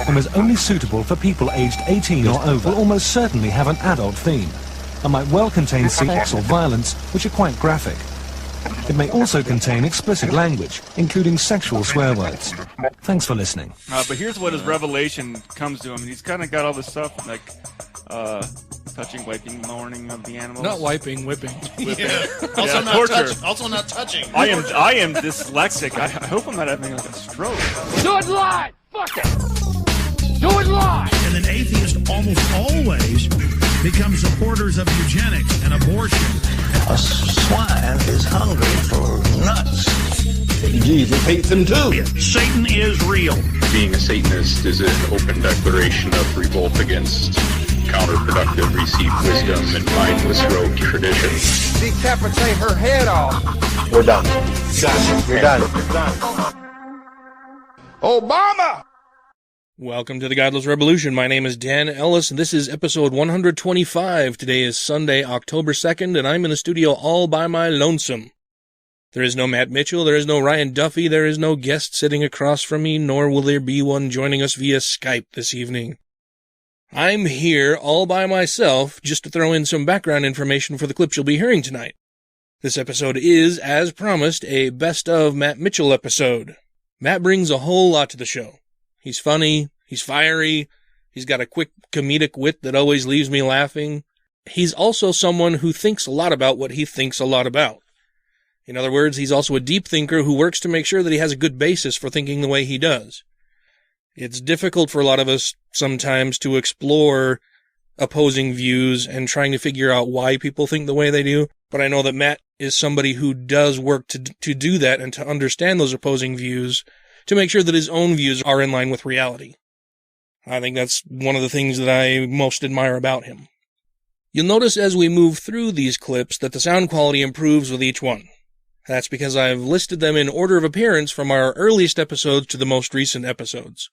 and was only suitable for people aged 18 or over, will almost certainly have an adult theme, and might well contain sex or violence, which are quite graphic. It may also contain explicit language, including sexual swear words. Thanks for listening. But here's what his revelation comes to him. He's kind of got all this stuff like touching, wiping, mourning of the animals. Not wiping, whipping. Yeah. Also not touching. I am dyslexic. I hope I'm not having like a stroke. Do it live! Fuck it! Do it live! And an atheist almost always becomes supporters of eugenics and abortion. A swine is hungry for nuts. Jesus hates them too. Satan is real. Being a Satanist is an open declaration of revolt against counterproductive received wisdom and mindless rogue tradition. Decapitate her head off. We're done. You're done. Obama! Welcome to the Godless Revolution. My name is Dan Ellis, and this is episode 125. Today is Sunday, October 2nd, and I'm in the studio all by my lonesome. There is no Matt Mitchell, there is no Ryan Duffy, there is no guest sitting across from me, nor will there be one joining us via Skype this evening. I'm here all by myself just to throw in some background information for the clips you'll be hearing tonight. This episode is, as promised, a Best of Matt Mitchell episode. Matt brings a whole lot to the show. He's funny, he's fiery, he's got a quick comedic wit that always leaves me laughing. He's also someone who thinks a lot about what he thinks a lot about. In other words, he's also a deep thinker who works to make sure that he has a good basis for thinking the way he does. It's difficult for a lot of us sometimes to explore opposing views and trying to figure out why people think the way they do, but I know that Matt is somebody who does work to do that and to understand those opposing views, to make sure that his own views are in line with reality. I think that's one of the things that I most admire about him. You'll notice as we move through these clips that the sound quality improves with each one. That's because I've listed them in order of appearance from our earliest episodes to the most recent episodes.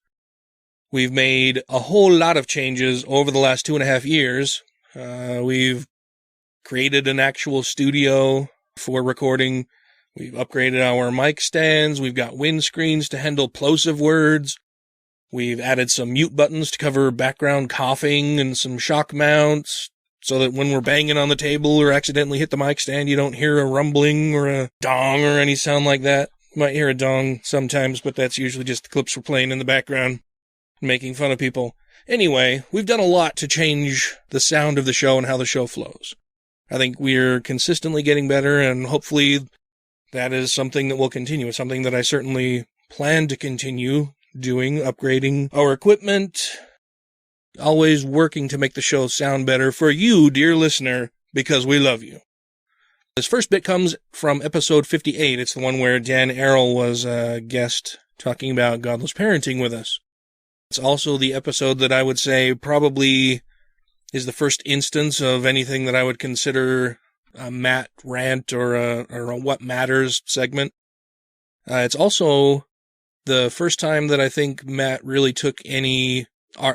We've made a whole lot of changes over the last 2.5 years. We've created an actual studio for recording. We've upgraded our mic stands. We've got windscreens to handle plosive words. We've added some mute buttons to cover background coughing and some shock mounts so that when we're banging on the table or accidentally hit the mic stand, you don't hear a rumbling or a dong or any sound like that. You might hear a dong sometimes, but that's usually just the clips we're playing in the background, making fun of people. Anyway, we've done a lot to change the sound of the show and how the show flows. I think we're consistently getting better, and hopefully that is something that will continue. It's something that I certainly plan to continue doing, upgrading our equipment, always working to make the show sound better for you, dear listener, because we love you. This first bit comes from episode 58. It's the one where Dan Errol was a guest talking about godless parenting with us. It's also the episode that I would say probably is the first instance of anything that I would consider a Matt rant or a What Matters segment. It's also the first time that I think Matt really took any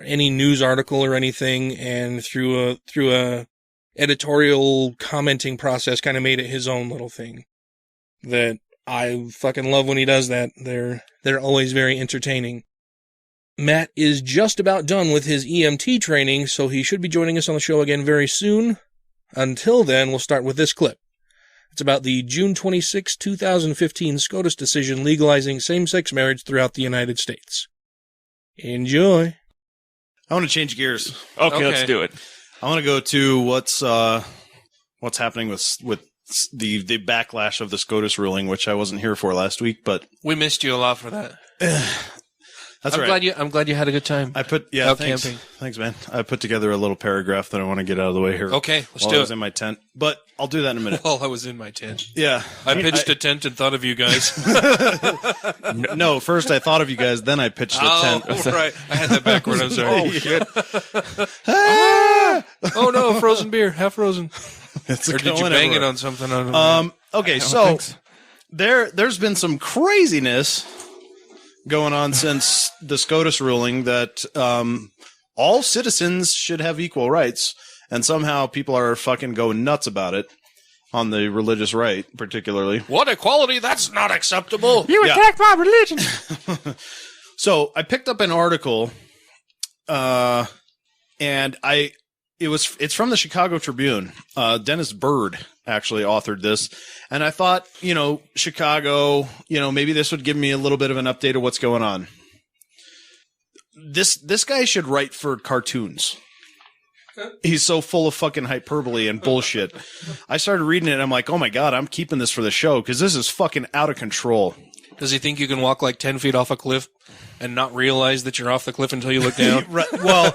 news article or anything and through a editorial commenting process kind of made it his own little thing. That I fucking love when he does that. They're always very entertaining. Matt is just about done with his EMT training, so he should be joining us on the show again very soon. Until then, we'll start with this clip. It's about the June 26, 2015 Scotus decision legalizing same-sex marriage throughout the United States. Enjoy. I want to change gears. Okay, let's do it. I want to go to what's happening with the backlash of the Scotus ruling, which I wasn't here for last week, but We missed you a lot for that. That's right. I'm glad you had a good time. Thanks. Thanks, man. I put together a little paragraph that I want to get out of the way here. Okay, let's while do I was it. in my tent, but I'll do that in a minute. While I was in my tent. Yeah. I pitched a tent and thought of you guys. No, first I thought of you guys, then I pitched the tent. Oh, right. I had that backward. I'm sorry. Oh, shit. Oh, no, frozen beer. Half frozen. Or did you bang it on something? Okay, so there's been some craziness going on since the Scotus ruling that all citizens should have equal rights, and somehow people are fucking going nuts about it on the religious right, particularly. What equality? That's not acceptable. You attacked my religion. So I picked up an article And it's from the Chicago Tribune. Dennis Bird actually authored this. And I thought, Chicago, maybe this would give me a little bit of an update of what's going on. This guy should write for cartoons. He's so full of fucking hyperbole and bullshit. I started reading it and I'm like, oh my God, I'm keeping this for the show because this is fucking out of control. Does he think you can walk like 10 feet off a cliff and not realize that you're off the cliff until you look down? Right. Well,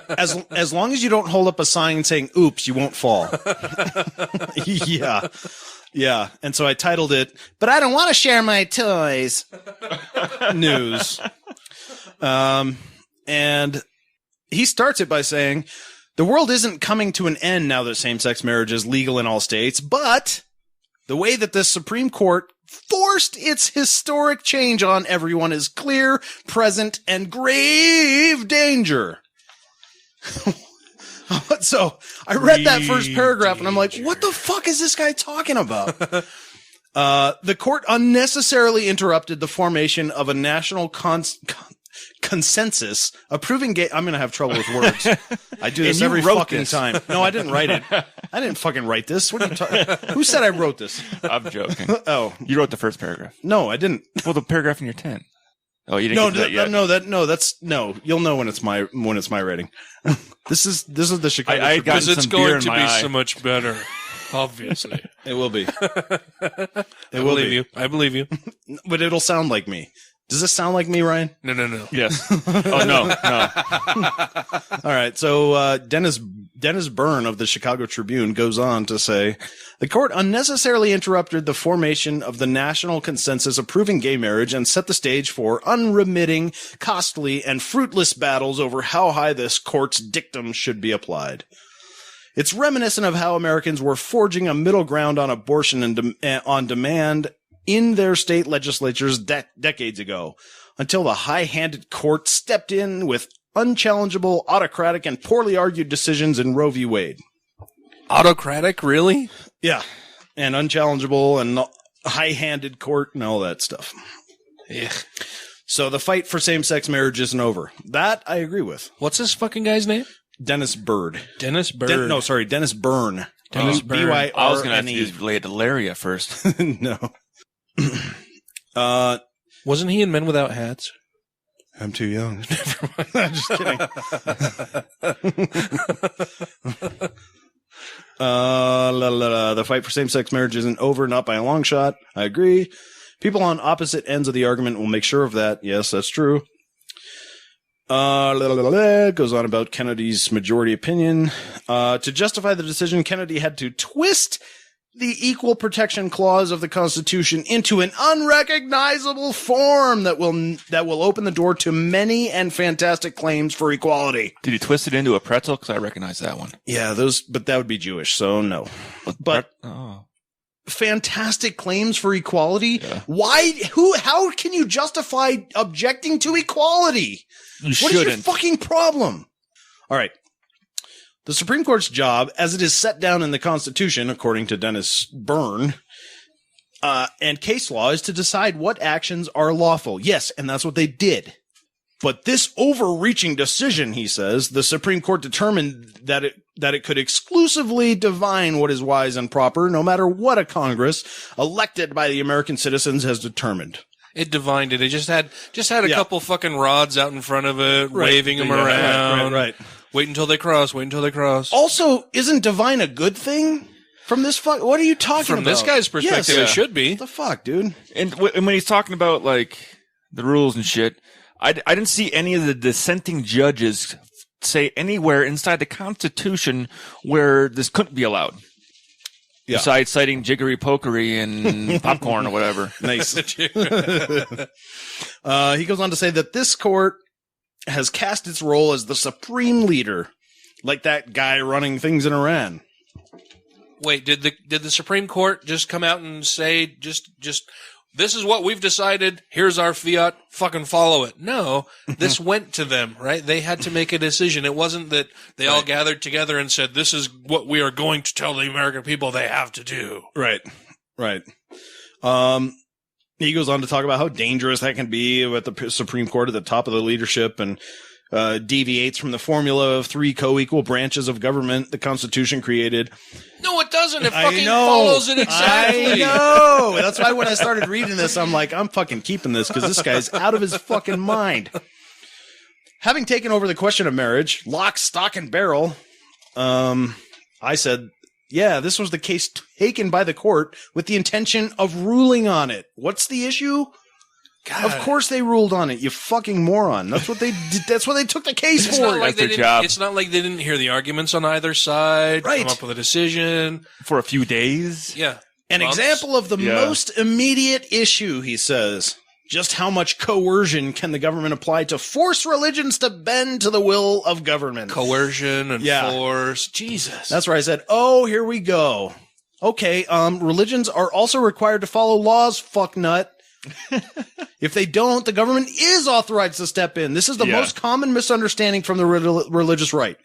as long as you don't hold up a sign saying, oops, you won't fall. Yeah. Yeah. And so I titled it, But I Don't Want to Share My Toys. News. And he starts it by saying, the world isn't coming to an end now that same-sex marriage is legal in all states, but the way that the Supreme Court forced its historic change on everyone is clear, present, and grave danger. So I read that first paragraph and I'm like, what the fuck is this guy talking about? The court unnecessarily interrupted the formation of a national consensus approving gay. I'm going to have trouble with words. I do this every fucking time. No, I didn't write it. I didn't fucking write this. What are you talking? Who said I wrote this? I'm joking. Oh, you wrote the first paragraph. No, I didn't. Well, the paragraph in your 10. Oh, you didn't. No. You'll know when it's my writing. This is the Chicago. I got it's some beer going in to my be eye. so much better. Obviously, It will be. I believe you. But it'll sound like me. Does this sound like me, Ryan? No. Yes. Oh, no. All right. So Dennis Byrne of the Chicago Tribune goes on to say, the court unnecessarily interrupted the formation of the national consensus approving gay marriage and set the stage for unremitting, costly, and fruitless battles over how high this court's dictum should be applied. It's reminiscent of how Americans were forging a middle ground on abortion and on demand in their state legislatures decades ago, until the high-handed court stepped in with unchallengeable, autocratic, and poorly argued decisions in Roe v. Wade. Autocratic, really? Yeah, and unchallengeable and high-handed court and all that stuff. Ugh. So the fight for same-sex marriage isn't over. That I agree with. What's this fucking guy's name? Dennis Bird. Dennis Bird. Dennis Byrne. Dennis Byrne. B-Y-R-N-E. I was going to have to use lay at Delaria first. No. Wasn't he in Men Without Hats? I'm too young. Never mind. I'm just kidding. The fight for same-sex marriage isn't over, not by a long shot. I agree. People on opposite ends of the argument will make sure of that. Yes, that's true. Goes on about Kennedy's majority opinion. To justify the decision, Kennedy had to twist the Equal Protection Clause of the Constitution into an unrecognizable form that will open the door to many and fantastic claims for equality. Did he twist it into a pretzel? Because I recognize that one. Yeah, but that would be Jewish, so no. But fantastic claims for equality? Yeah. Why? How can you justify objecting to equality? What is your fucking problem? All right. The Supreme Court's job, as it is set down in the Constitution, according to Dennis Byrne, and case law, is to decide what actions are lawful. Yes, and that's what they did. But this overreaching decision, he says, the Supreme Court determined that it could exclusively divine what is wise and proper, no matter what a Congress elected by the American citizens has determined. It divined it. It just had a couple fucking rods out in front of it, waving them around. Right. Wait until they cross. Also, isn't divine a good thing? From this what are you talking about? From this guy's perspective, it should be. What the fuck, dude? And when he's talking about, like, the rules and shit, I didn't see any of the dissenting judges say anywhere inside the Constitution where this couldn't be allowed. Yeah. Besides citing jiggery pokery and popcorn or whatever. Nice. He goes on to say that this court has cast its role as the supreme leader, like that guy running things in Iran. Wait, did the Supreme Court just come out and say just this is what we've decided, here's our fiat, fucking follow it? No, this went to them, right? They had to make a decision. It wasn't that they all gathered together and said, this is what we are going to tell the American people they have to do. Right. He goes on to talk about how dangerous that can be with the Supreme Court at the top of the leadership. And deviates from the formula of 3 co-equal branches of government the Constitution created. No, it doesn't. It fucking follows it exactly. I know. That's why when I started reading this, I'm like, I'm fucking keeping this because this guy's out of his fucking mind. Having taken over the question of marriage, lock, stock, and barrel, I said, yeah, this was the case taken by the court with the intention of ruling on it. What's the issue? God. Of course they ruled on it, you fucking moron. That's what they did. That's what they took the case for. That's their job. It's not like they didn't hear the arguments on either side, come up with a decision. For a few days. Yeah. An example of the most immediate issue, he says. Just how much coercion can the government apply to force religions to bend to the will of government? Coercion and force. Jesus. That's where I said, oh, here we go. Okay, religions are also required to follow laws, fucknut. If they don't, the government is authorized to step in. This is the most common misunderstanding from the religious right.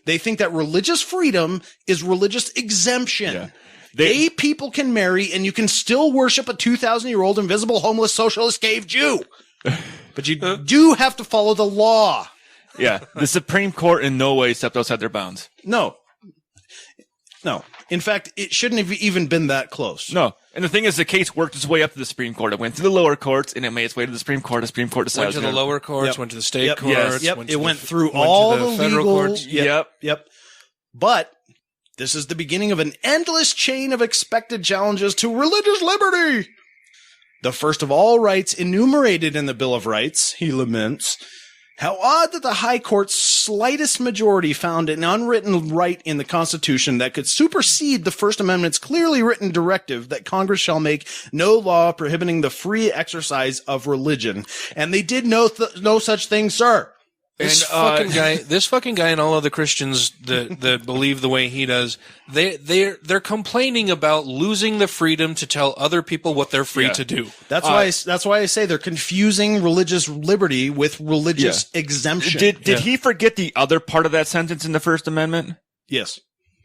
They think that religious freedom is religious exemption. Yeah. Gay people can marry, and you can still worship a 2,000-year-old invisible homeless socialist cave Jew. But you do have to follow the law. Yeah. The Supreme Court in no way stepped outside their bounds. No. In fact, it shouldn't have even been that close. No. And the thing is, the case worked its way up to the Supreme Court. It went through the lower courts, and it made its way to the Supreme Court. The Supreme Court decided. Went to the lower courts, went to the state Yes. courts. It went through all the federal legal courts. Yep. But this is the beginning of an endless chain of expected challenges to religious liberty. The first of all rights enumerated in the Bill of Rights, he laments. How odd that the High Court's slightest majority found an unwritten right in the Constitution that could supersede the First Amendment's clearly written directive that Congress shall make no law prohibiting the free exercise of religion. And they did no such thing, sir. This fucking guy and all other Christians that believe the way he does, they're complaining about losing the freedom to tell other people what they're free to do. That's why I say they're confusing religious liberty with religious exemption. Did he forget the other part of that sentence in the First Amendment? Yes.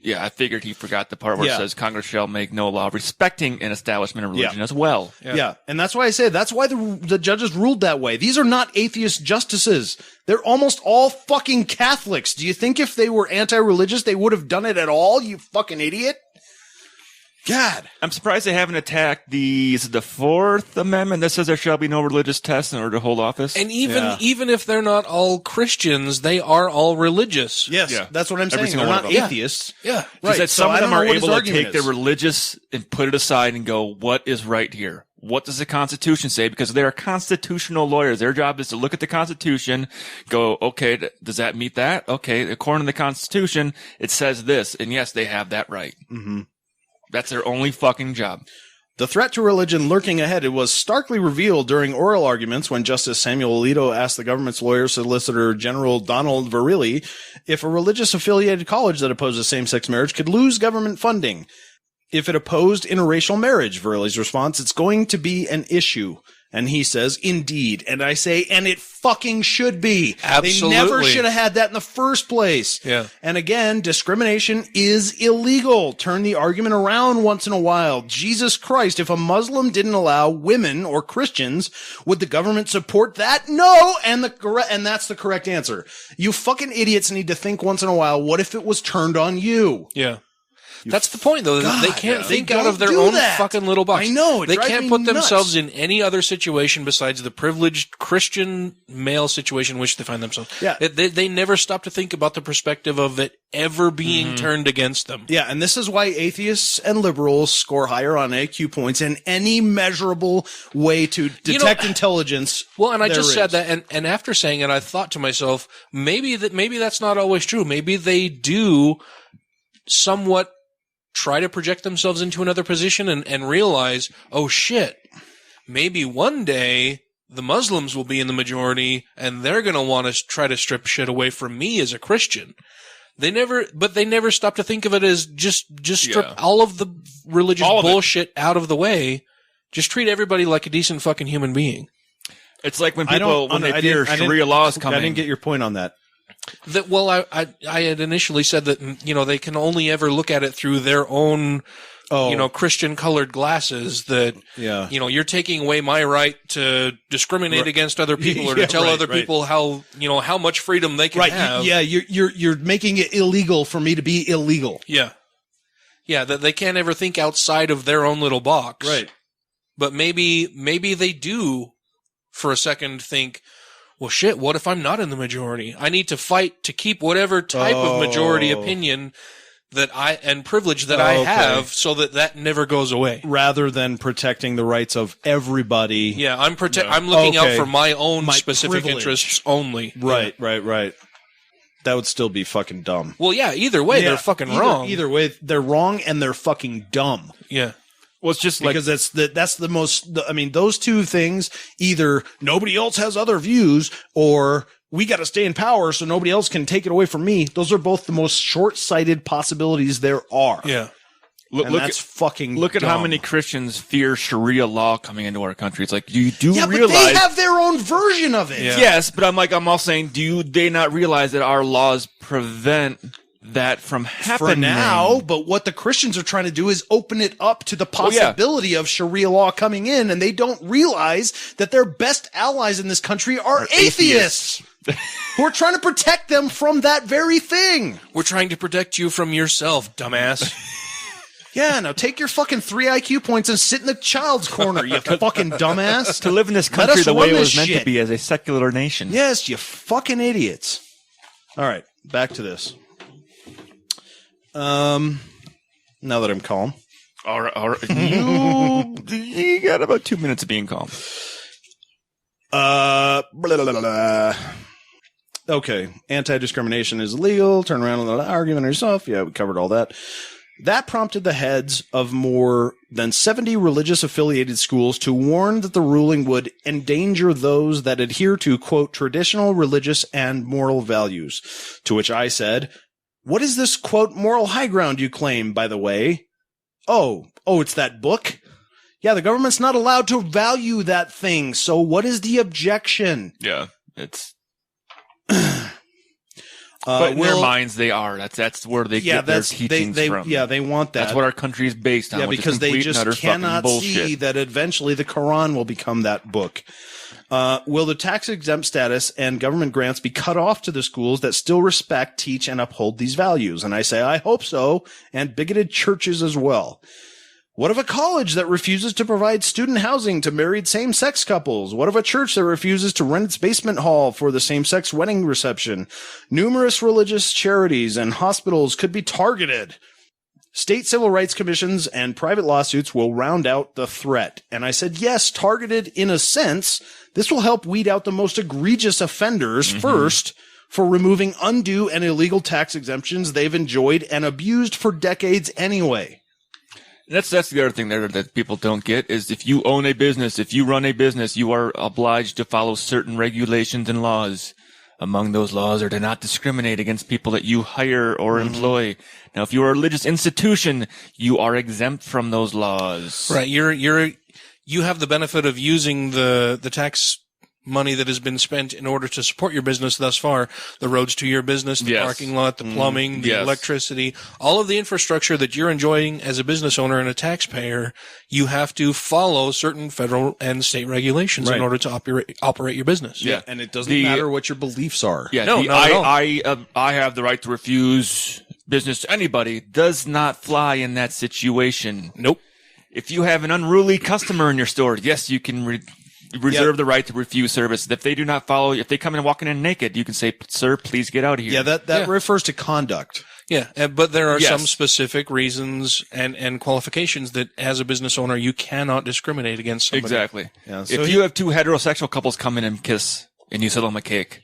Yeah, I figured he forgot the part where it says Congress shall make no law respecting an establishment of religion as well. Yeah. And that's why I say that's why the judges ruled that way. These are not atheist justices. They're almost all fucking Catholics. Do you think if they were anti-religious, they would have done it at all, you fucking idiot? God. I'm surprised they haven't attacked the Fourth Amendment that says there shall be no religious test in order to hold office. And even if they're not all Christians, they are all religious. Yes, that's what I'm saying. They're not atheists. Yeah. Right. That some of them are able to take their religious and put it aside and go, what is right here? What does the Constitution say? Because they're constitutional lawyers. Their job is to look at the Constitution, go, okay, does that meet that? Okay, according to the Constitution, it says this. And yes, they have that right. Mm-hmm. That's their only fucking job. The threat to religion lurking ahead, it was starkly revealed during oral arguments when Justice Samuel Alito asked the government's lawyer, Solicitor General Donald Verrilli, if a religious-affiliated college that opposes same-sex marriage could lose government funding. If it opposed interracial marriage, Verrilli's response, it's going to be an issue. And he says, indeed. And I say, and it fucking should be. Absolutely. They never should have had that in the first place. Yeah. And again, discrimination is illegal. Turn the argument around once in a while. Jesus Christ, if a Muslim didn't allow women or Christians, would the government support that? No! And that's the correct answer. You fucking idiots need to think once in a while, what if it was turned on you? Yeah. That's the point, though. God, they can't think out of their own fucking little box. I know. They can't put themselves in any other situation besides the privileged Christian male situation in which they find themselves. Yeah. They never stop to think about the perspective of it ever being turned against them. Yeah, and this is why atheists and liberals score higher on AQ points in any measurable way to detect intelligence. Well, and I just said that, and after saying it, I thought to myself, maybe that's not always true. Maybe they do somewhat try to project themselves into another position and realize, oh shit, maybe one day the Muslims will be in the majority and they're going to want to try to strip shit away from me as a Christian. They never stop to think of it as just strip all of the religious bullshit out of the way. Just treat everybody like a decent fucking human being. It's like when they fear Sharia laws coming. I didn't get your point on that. I had initially said that, they can only ever look at it through their own Christian colored glasses that, you're taking away my right to discriminate against other people or to tell other people how much freedom they can have. You're making it illegal for me to be illegal. Yeah. Yeah, that they can't ever think outside of their own little box. Right. But maybe they do for a second think, well, shit, what if I'm not in the majority? I need to fight to keep whatever type of majority opinion and privilege that I have so that never goes away. Rather than protecting the rights of everybody. Yeah, I'm looking out for my own specific interests only. Right. That would still be fucking dumb. Well, yeah, either way, they're fucking wrong. Either way, they're wrong and they're fucking dumb. Yeah. Well, it's just because that's the most, those two things, either nobody else has other views or we got to stay in power so nobody else can take it away from me. Those are both the most short-sighted possibilities there are. Yeah. Look at how many Christians fear Sharia law coming into our country. It's like, you do realize... but they have their own version of it. Yeah. Yes, but I'm all saying, do they not realize that our laws prevent that from happening? For now, but what the Christians are trying to do is open it up to the possibility of Sharia law coming in, and they don't realize that their best allies in this country are atheists. Who are trying to protect them from that very thing. We're trying to protect you from yourself, dumbass. Yeah, now take your fucking 3 IQ points and sit in the child's corner, you fucking dumbass. To live in this country the way it was meant to be as a secular nation. Yes, you fucking idiots. All right, back to this. Now that I'm calm. All right. You got about 2 minutes of being calm. Blah, blah, blah, blah. Okay, anti-discrimination is illegal. Turn around on the argument yourself. Yeah, we covered all that. That prompted the heads of more than 70 religious-affiliated schools to warn that the ruling would endanger those that adhere to, quote, traditional religious and moral values. To which I said, what is this, quote, moral high ground you claim, by the way? Oh, it's that book? Yeah, the government's not allowed to value that thing, so what is the objection? Yeah, it's... But in their minds, they are. That's where they get their teachings from. Yeah, they want that. That's what our country is based on. Yeah, because they just cannot see that eventually the Quran will become that book. Will the tax-exempt status and government grants be cut off to the schools that still respect, teach, and uphold these values? And I say, I hope so, and bigoted churches as well. What of a college that refuses to provide student housing to married same-sex couples? What of a church that refuses to rent its basement hall for the same-sex wedding reception? Numerous religious charities and hospitals could be targeted. State civil rights commissions and private lawsuits will round out the threat. And I said, yes, targeted in a sense. This will help weed out the most egregious offenders first for removing undue and illegal tax exemptions they've enjoyed and abused for decades anyway. That's the other thing there that people don't get is if you own a business, if you run a business, you are obliged to follow certain regulations and laws. Among those laws are to not discriminate against people that you hire or employ. Now, if you are a religious institution, you are exempt from those laws. Right. You have the benefit of using the tax money that has been spent in order to support your business thus far, the roads to your business, the parking lot, the plumbing, the electricity, all of the infrastructure that you're enjoying as a business owner and a taxpayer, you have to follow certain federal and state regulations in order to operate your business. Yeah, and it doesn't matter what your beliefs are. Yeah, no, not at all. I have the right to refuse business to anybody. Does not fly in that situation. Nope. If you have an unruly customer in your store, yes, you can reserve the right to refuse service. If they do not follow, if they come in walking in naked, you can say, sir, please get out of here. Yeah, that refers to conduct. Yeah, but there are some specific reasons and qualifications that as a business owner, you cannot discriminate against somebody. Exactly. Yeah, so if you have two heterosexual couples come in and kiss and you sell them a cake,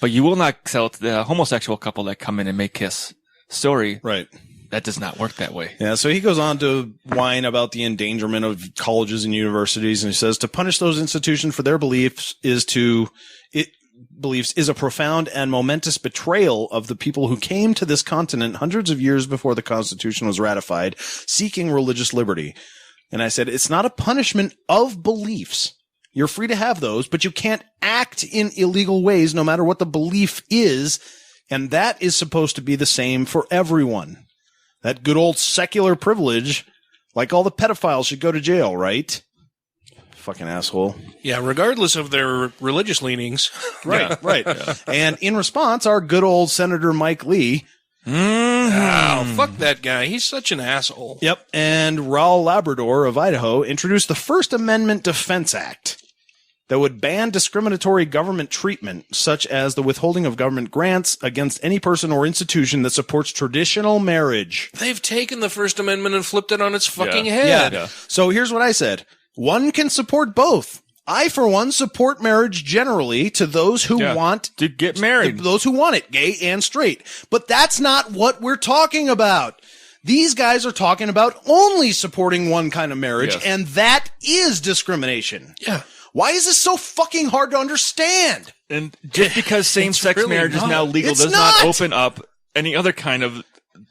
but you will not sell it to the homosexual couple that come in and make kiss. Sorry. Right. That does not work that way. Yeah, so he goes on to whine about the endangerment of colleges and universities, and he says to punish those institutions for their beliefs is a profound and momentous betrayal of the people who came to this continent hundreds of years before the Constitution was ratified, seeking religious liberty. And I said, it's not a punishment of beliefs. You're free to have those, but you can't act in illegal ways no matter what the belief is, and that is supposed to be the same for everyone. That good old secular privilege Like all the pedophiles should go to jail, right? Fucking asshole. Yeah, regardless of their religious leanings. Right, right. Yeah. And in response, our good old Senator Mike Lee. Oh, fuck that guy. He's such an asshole. Yep. And Raul Labrador of Idaho introduced the First Amendment Defense Act that would ban discriminatory government treatment, such as the withholding of government grants against any person or institution that supports traditional marriage. They've taken the First Amendment and flipped it on its fucking head. Yeah. So here's what I said. One can support both. I, for one, support marriage generally to those who want to get married. Those who want it, gay and straight. But that's not what we're talking about. These guys are talking about only supporting one kind of marriage, and that is discrimination. Yeah. Why is this so fucking hard to understand? And just because same-sex really marriage is now legal does not open up any other kind of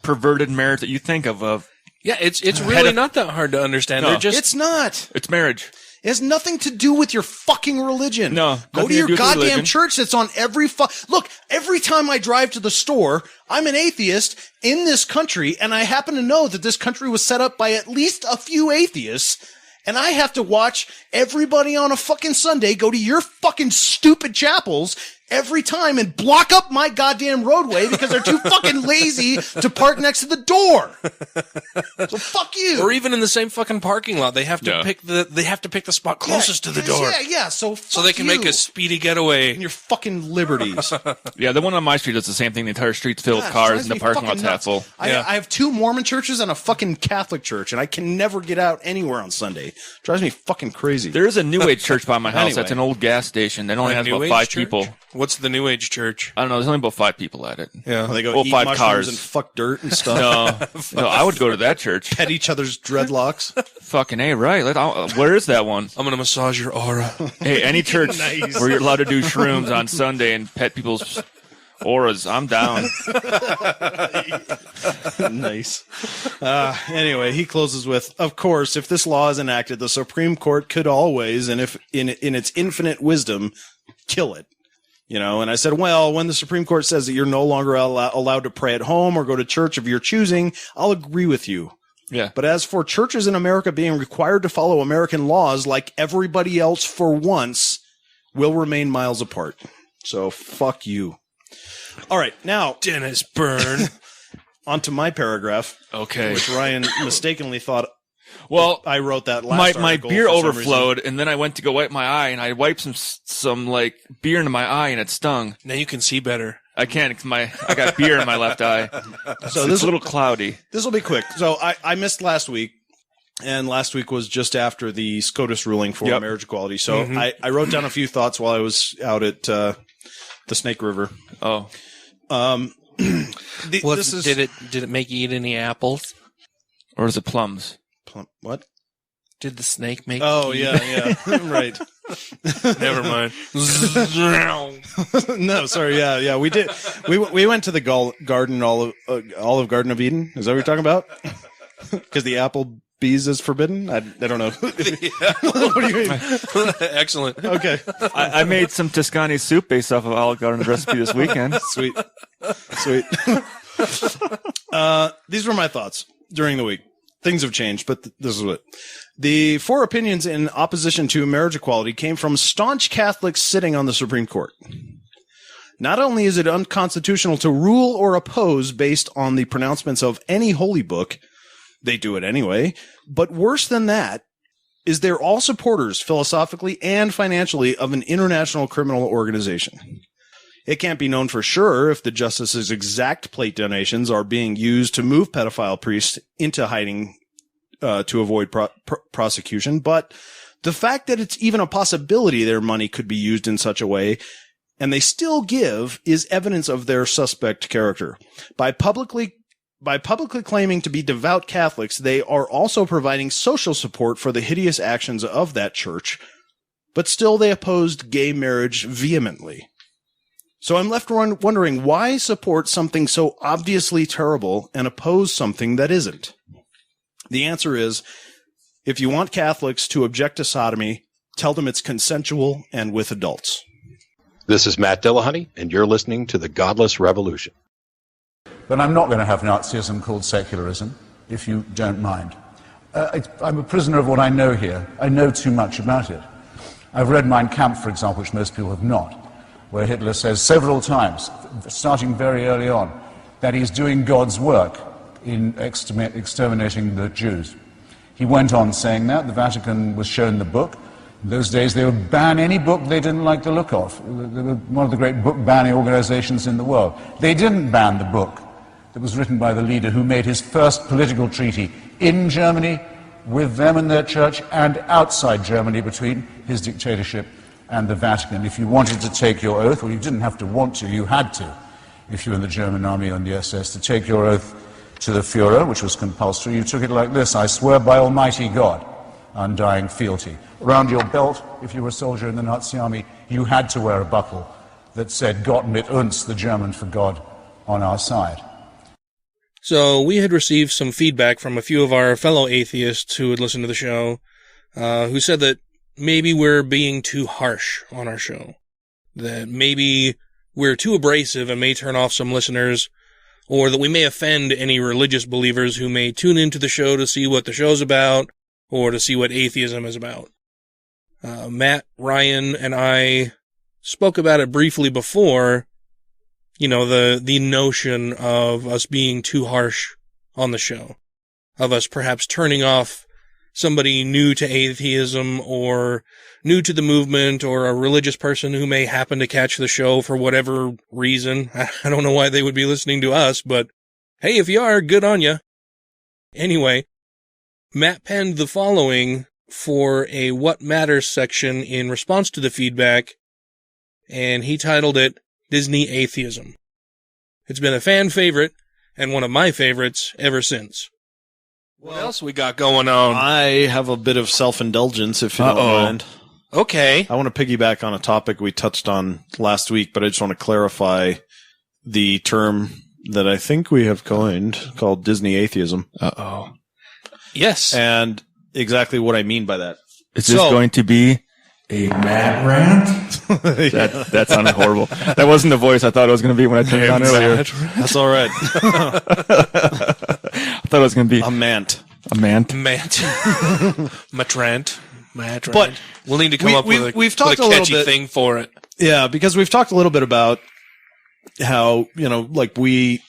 perverted marriage that you think of. Yeah, it's really not that hard to understand. No. They're just It's not. It's marriage. It has nothing to do with your fucking religion. No. Go to your goddamn church that's on every Look, every time I drive to the store, I'm an atheist in this country, and I happen to know that this country was set up by at least a few atheists, and I have to watch everybody on a fucking Sunday go to your fucking stupid chapels every time and block up my goddamn roadway because they're too fucking lazy to park next to the door. So fuck you. Or even in the same fucking parking lot, they have to pick the spot closest to the door. Yeah. So they can make a speedy getaway. And your fucking liberties. Yeah, the one on my street does the same thing. The entire street's filled with cars and the parking lot's half full. I have 2 Mormon churches and a fucking Catholic church, and I can never get out anywhere on Sunday. Drives me fucking crazy. There is a New Age church by my house. That's an old gas station. That only has about 5 people. What's the New Age church? I don't know. There's only about 5 people at it. Yeah. They go eat 5 mushrooms cars and fuck dirt and stuff. No, I would go to that church. Pet each other's dreadlocks. Fucking A, right. Where is that one? I'm going to massage your aura. Hey, any church where you're allowed to do shrooms on Sunday and pet people's auras, I'm down. Nice. Anyway, he closes with, of course, if this law is enacted, the Supreme Court could always, and if in its infinite wisdom, kill it. You know, and I said, well, when the Supreme Court says that you're no longer allowed to pray at home or go to church of your choosing, I'll agree with you. Yeah. But as for churches in America being required to follow American laws like everybody else for once, will remain miles apart. So fuck you. All right, now Dennis Byrne. onto my paragraph. Okay. Which Ryan mistakenly thought. Well, I wrote that last my article beer for some overflowed, reason. and then I went to go wipe my eye, and I wiped some like beer into my eye, and it stung. Now you can see better. I can't. 'Cause I got beer in my left eye. So it's a little cloudy. This will be quick. So I missed last week, and last week was just after the Scotus ruling for marriage equality. So I wrote down a few thoughts while I was out at the Snake River. Oh. Did it make you eat any apples? Or is it plums? What? Did the snake make? Oh you yeah, right. Never mind. No, sorry. Yeah. We did. We went to the Olive Garden of Eden. Is that what you're talking about? Because the apple bees is forbidden. I don't know. What do you mean? Excellent. Okay. I made some Tuscany soup based off of Olive Garden's recipe this weekend. Sweet. These were my thoughts during the week. Things have changed, but this is what. The 4 opinions in opposition to marriage equality came from staunch Catholics sitting on the Supreme Court. Not only is it unconstitutional to rule or oppose based on the pronouncements of any holy book, they do it anyway, but worse than that is they're all supporters philosophically and financially of an international criminal organization. It can't be known for sure if the justice's exact plate donations are being used to move pedophile priests into hiding to avoid prosecution, but the fact that it's even a possibility their money could be used in such a way, and they still give, is evidence of their suspect character. By publicly claiming to be devout Catholics, they are also providing social support for the hideous actions of that church, but still they opposed gay marriage vehemently. So I'm left wondering, why support something so obviously terrible and oppose something that isn't? The answer is, if you want Catholics to object to sodomy, tell them it's consensual and with adults. This is Matt Dillahunty, and you're listening to The Godless Revolution. But I'm not going to have Nazism called secularism, if you don't mind. I'm a prisoner of what I know here. I know too much about it. I've read Mein Kampf, for example, which most people have not, where Hitler says several times, starting very early on, that he's doing God's work in exterminating the Jews. He went on saying that. The Vatican was shown the book. In those days, they would ban any book they didn't like the look of. They were one of the great book banning organizations in the world. They didn't ban the book that was written by the leader who made his first political treaty in Germany with them and their church, and outside Germany between his dictatorship and the Vatican. If you wanted to take your oath, well, you didn't have to want to, you had to, if you were in the German army and the SS, to take your oath to the Führer, which was compulsory. You took it like this: I swear by Almighty God, undying fealty. Around your belt, if you were a soldier in the Nazi army, you had to wear a buckle that said Gott mit uns, the German for God on our side. So we had received some feedback from a few of our fellow atheists who had listened to the show, who said that maybe we're being too harsh on our show, that maybe we're too abrasive and may turn off some listeners, or that we may offend any religious believers who may tune into the show to see what the show's about, or to see what atheism is about. Matt, Ryan, and I spoke about it briefly before, you know, the notion of us being too harsh on the show, of us perhaps turning off somebody new to atheism or new to the movement, or a religious person who may happen to catch the show for whatever reason. I don't know why they would be listening to us, but hey, if you are, good on you. Anyway, Matt penned the following for a What Matters section in response to the feedback, and he titled it Disney Atheism. It's been a fan favorite, and one of my favorites ever since. What else we got going on? I have a bit of self-indulgence, if you don't mind. Okay. I want to piggyback on a topic we touched on last week, but I just want to clarify the term that I think we have coined called Disney atheism. Yes. And exactly what I mean by that. Is this going to be a mad rant? That sounded horrible. That wasn't the voice I thought it was going to be when I turned it on earlier. That's all right. I thought it was going to be a mant. A mant. Mant. Matrant. Matrant. But we'll need to come up with a catchy thing for it. Yeah, because we've talked a little bit about how, you know, like we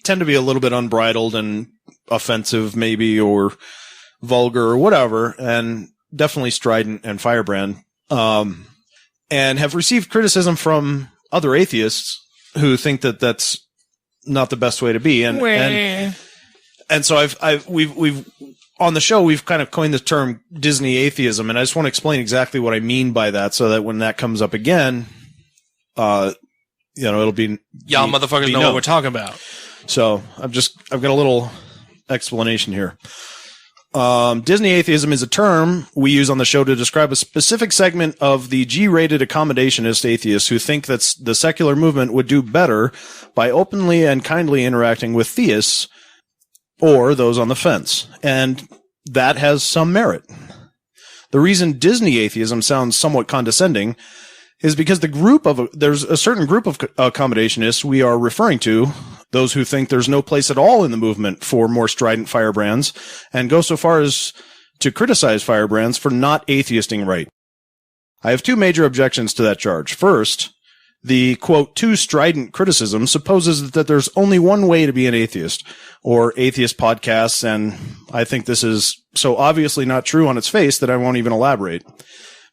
tend to be a little bit unbridled and offensive maybe, or vulgar or whatever, and definitely strident and firebrand, and have received criticism from other atheists who think that that's not the best way to be. And so we've on the show, we've kind of coined the term Disney atheism, and I just want to explain exactly what I mean by that, so that when that comes up again, it'll be y'all motherfuckers know what we're talking about. So I've got a little explanation here. Disney atheism is a term we use on the show to describe a specific segment of the G-rated accommodationist atheists who think that the secular movement would do better by openly and kindly interacting with theists or those on the fence. And that has some merit. The reason Disney atheism sounds somewhat condescending is because there's a certain group of accommodationists we are referring to, those who think there's no place at all in the movement for more strident firebrands, and go so far as to criticize firebrands for not atheisting right. I have two major objections to that charge. First, the, quote, too strident criticism supposes that there's only one way to be an atheist, or atheist podcasts, and I think this is so obviously not true on its face that I won't even elaborate.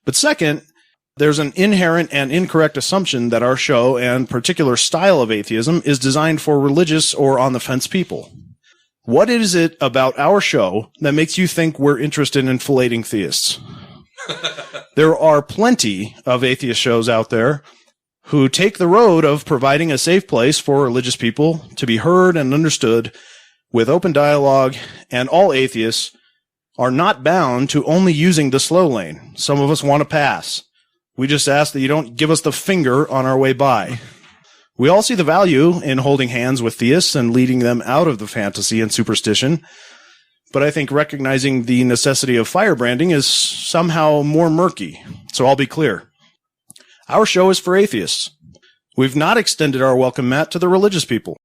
But second, there's an inherent and incorrect assumption that our show and particular style of atheism is designed for religious or on-the-fence people. What is it about our show that makes you think we're interested in filleting theists? There are plenty of atheist shows out there who take the road of providing a safe place for religious people to be heard and understood with open dialogue, and all atheists are not bound to only using the slow lane. Some of us want to pass. We just ask that you don't give us the finger on our way by. We all see the value in holding hands with theists and leading them out of the fantasy and superstition, but I think recognizing the necessity of firebranding is somehow more murky. So I'll be clear. Our show is for atheists. We've not extended our welcome mat to the religious people.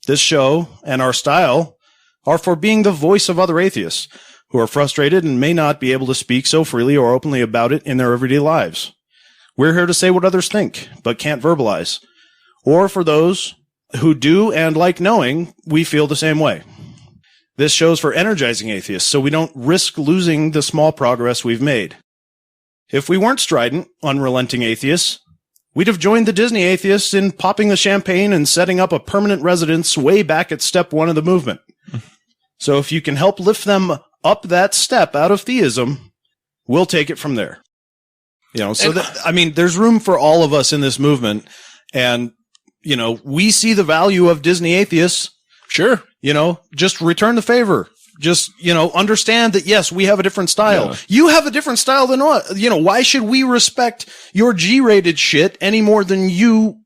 This show and our style are for being the voice of other atheists, who are frustrated and may not be able to speak so freely or openly about it in their everyday lives. We're here to say what others think, but can't verbalize. Or for those who do and like knowing we feel the same way. This shows for energizing atheists, so we don't risk losing the small progress we've made. If we weren't strident, unrelenting atheists, we'd have joined the Disney atheists in popping the champagne and setting up a permanent residence way back at step 1 of the movement. So if you can help lift them up that step out of theism, we'll take it from there. You know, so there's room for all of us in this movement. And, you know, we see the value of Disney atheists. Sure. You know, just return the favor. Just, you know, understand that, yes, we have a different style. Yeah. You have a different style than what? You know, why should we respect your G-rated shit any more than you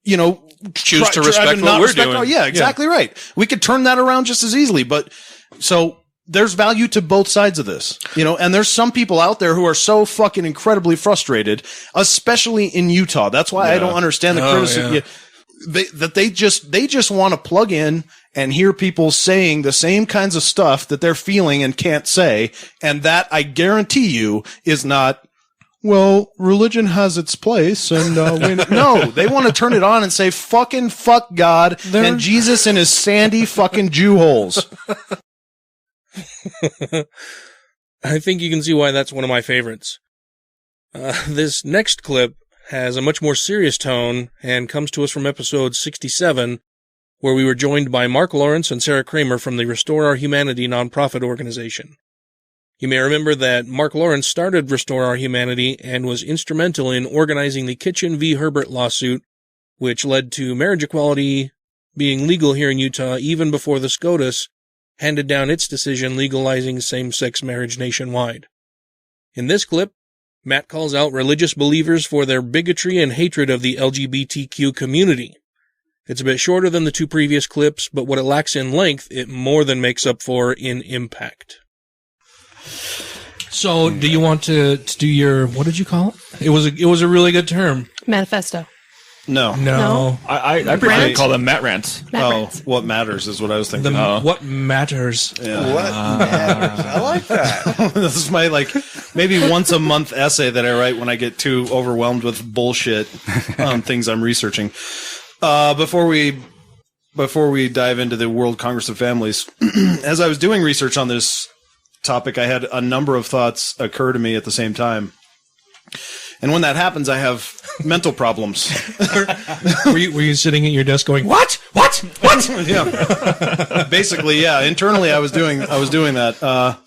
know, choose to respect what we're doing? Yeah, exactly right. We could turn that around just as easily. But so there's value to both sides of this, you know, and there's some people out there who are so fucking incredibly frustrated, especially in Utah. That's why I don't understand the criticism. Yeah. They just want to plug in and hear people saying the same kinds of stuff that they're feeling and can't say. And that, I guarantee you, is not, well, religion has its place. And no, they want to turn it on and say, fuck God and Jesus and his sandy fucking Jew holes. I think you can see why that's one of my favorites. This next clip has a much more serious tone and comes to us from episode 67, where we were joined by Mark Lawrence and Sarah Kramer from the Restore Our Humanity nonprofit organization. You may remember that Mark Lawrence started Restore Our Humanity and was instrumental in organizing the Kitchen v. Herbert lawsuit, which led to marriage equality being legal here in Utah even before the Scotus handed down its decision legalizing same-sex marriage nationwide. In this clip, Matt calls out religious believers for their bigotry and hatred of the LGBTQ community. It's a bit shorter than the two previous clips, but what it lacks in length, it more than makes up for in impact. So, do you want to do your, what did you call it? It was a really good term. Manifesto. No. I prefer to call them Matt Rants. What matters is what I was thinking. What matters. Yeah. What matters. I like that. This is my, maybe once a month essay that I write when I get too overwhelmed with bullshit on things I'm researching. Before we dive into the World Congress of Families, as I was doing research on this topic, I had a number of thoughts occur to me at the same time. And when that happens, I have mental problems. Were you sitting at your desk going, what? Yeah. Basically, yeah. Internally, I was doing that.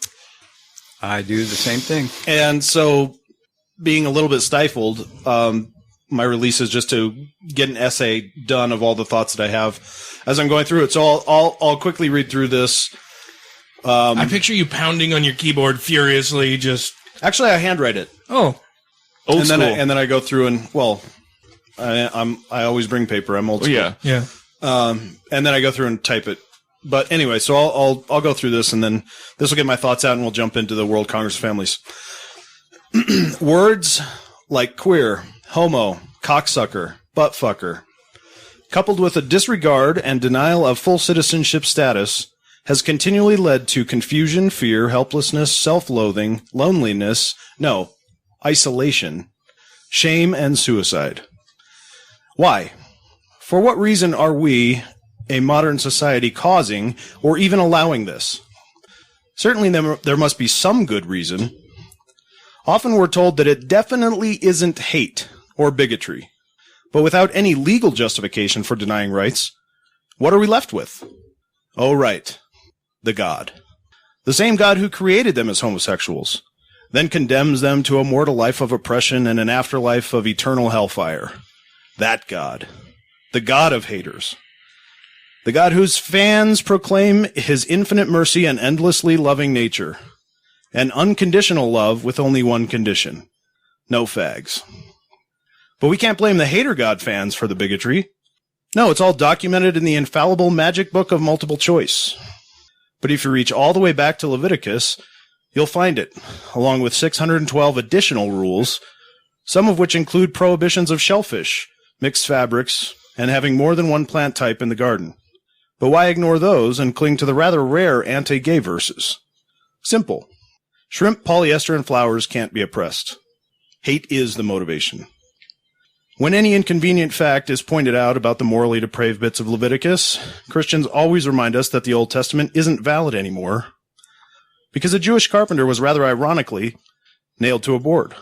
I do the same thing. And so, being a little bit stifled, my release is just to get an essay done of all the thoughts that I have as I'm going through it. So I'll quickly read through this. I picture you pounding on your keyboard furiously, just... Actually, I handwrite it. Oh. And then I go through and, I always bring paper. I'm old school. Yeah. And then I go through and type it. But anyway, so I'll go through this, and then this will get my thoughts out, and we'll jump into the World Congress of Families. Words like queer, homo, cocksucker, buttfucker, coupled with a disregard and denial of full citizenship status, has continually led to confusion, fear, helplessness, self-loathing, loneliness, isolation, shame, and suicide. Why? For what reason are we, a modern society, causing or even allowing this? Certainly there must be some good reason. Often we're told that it definitely isn't hate or bigotry. But without any legal justification for denying rights, what are we left with? Oh, right. The God. The same God who created them as homosexuals, then condemns them to a mortal life of oppression and an afterlife of eternal hellfire. That God. The God of haters. The God whose fans proclaim his infinite mercy and endlessly loving nature. An unconditional love with only one condition. No fags. But we can't blame the hater God fans for the bigotry. No, it's all documented in the infallible magic book of multiple choice. But if you reach all the way back to Leviticus, you'll find it, along with 612 additional rules, some of which include prohibitions of shellfish, mixed fabrics, and having more than one plant type in the garden. But why ignore those and cling to the rather rare anti-gay verses? Simple. Shrimp, polyester, and flowers can't be oppressed. Hate is the motivation. When any inconvenient fact is pointed out about the morally depraved bits of Leviticus, Christians always remind us that the Old Testament isn't valid anymore because a Jewish carpenter was rather ironically nailed to a board.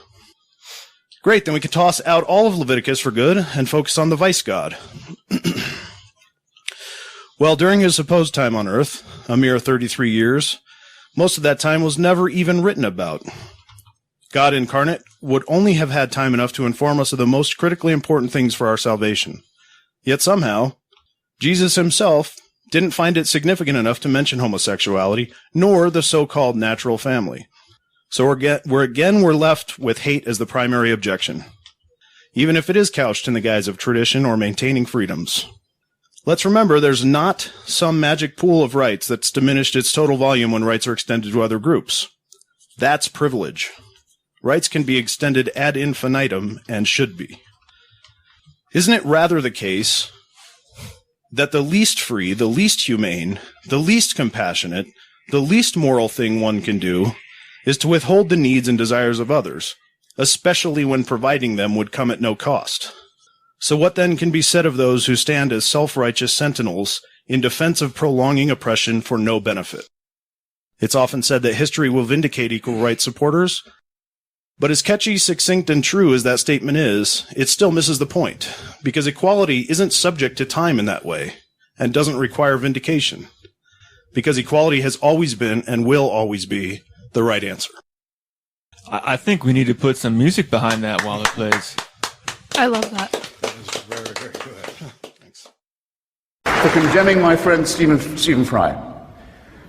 Great, then we can toss out all of Leviticus for good and focus on the vice god. Well, during his supposed time on earth, a mere 33 years, most of that time was never even written about. God incarnate would only have had time enough to inform us of the most critically important things for our salvation. Yet somehow, Jesus himself didn't find it significant enough to mention homosexuality, nor the so-called natural family. So we're left with hate as the primary objection, even if it is couched in the guise of tradition or maintaining freedoms. Let's remember there's not some magic pool of rights that's diminished its total volume when rights are extended to other groups. That's privilege. Rights can be extended ad infinitum and should be. Isn't it rather the case that the least free, the least humane, the least compassionate, the least moral thing one can do is to withhold the needs and desires of others, especially when providing them would come at no cost? So what then can be said of those who stand as self-righteous sentinels in defense of prolonging oppression for no benefit? It's often said that history will vindicate equal rights supporters, but as catchy, succinct, and true as that statement is, it still misses the point, because equality isn't subject to time in that way, and doesn't require vindication, because equality has always been and will always be the right answer. I think we need to put some music behind that while it plays. I love that. That is very, very good. Thanks. For condemning my friend Stephen Fry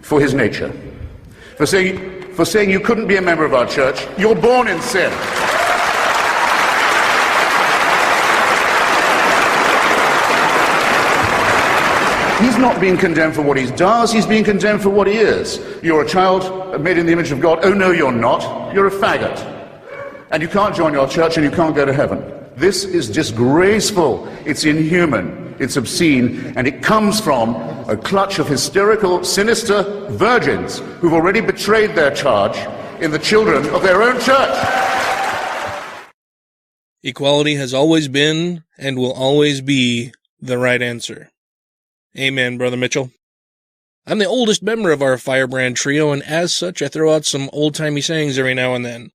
for his nature, for saying you couldn't be a member of our church. You're born in sin. He's not being condemned for what he does, he's being condemned for what he is. You're a child made in the image of God. Oh no, you're not. You're a faggot. And you can't join your church and you can't go to heaven. This is disgraceful. It's inhuman. It's obscene. And it comes from a clutch of hysterical, sinister virgins who've already betrayed their charge in the children of their own church. Equality has always been and will always be the right answer. Amen, Brother Mitchell. I'm the oldest member of our Firebrand trio, and as such I throw out some old-timey sayings every now and then.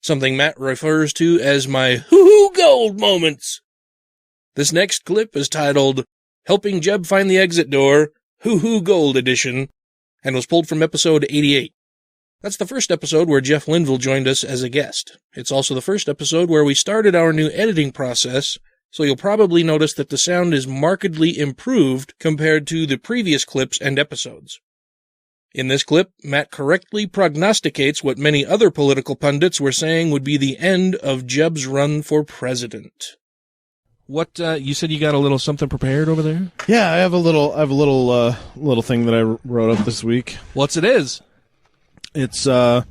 Something Matt refers to as my hoo-hoo gold moments. This next clip is titled Helping Jeb Find the Exit Door, Hoo-hoo Gold Edition, and was pulled from episode 88. That's the first episode where Jeff Linville joined us as a guest. It's also the first episode where we started our new editing process, so you'll probably notice that the sound is markedly improved compared to the previous clips and episodes. In this clip, Matt correctly prognosticates what many other political pundits were saying would be the end of Jeb's run for president. What, you said you got a little something prepared over there? Yeah, I have a little thing that I wrote up this week. What's it is? It's a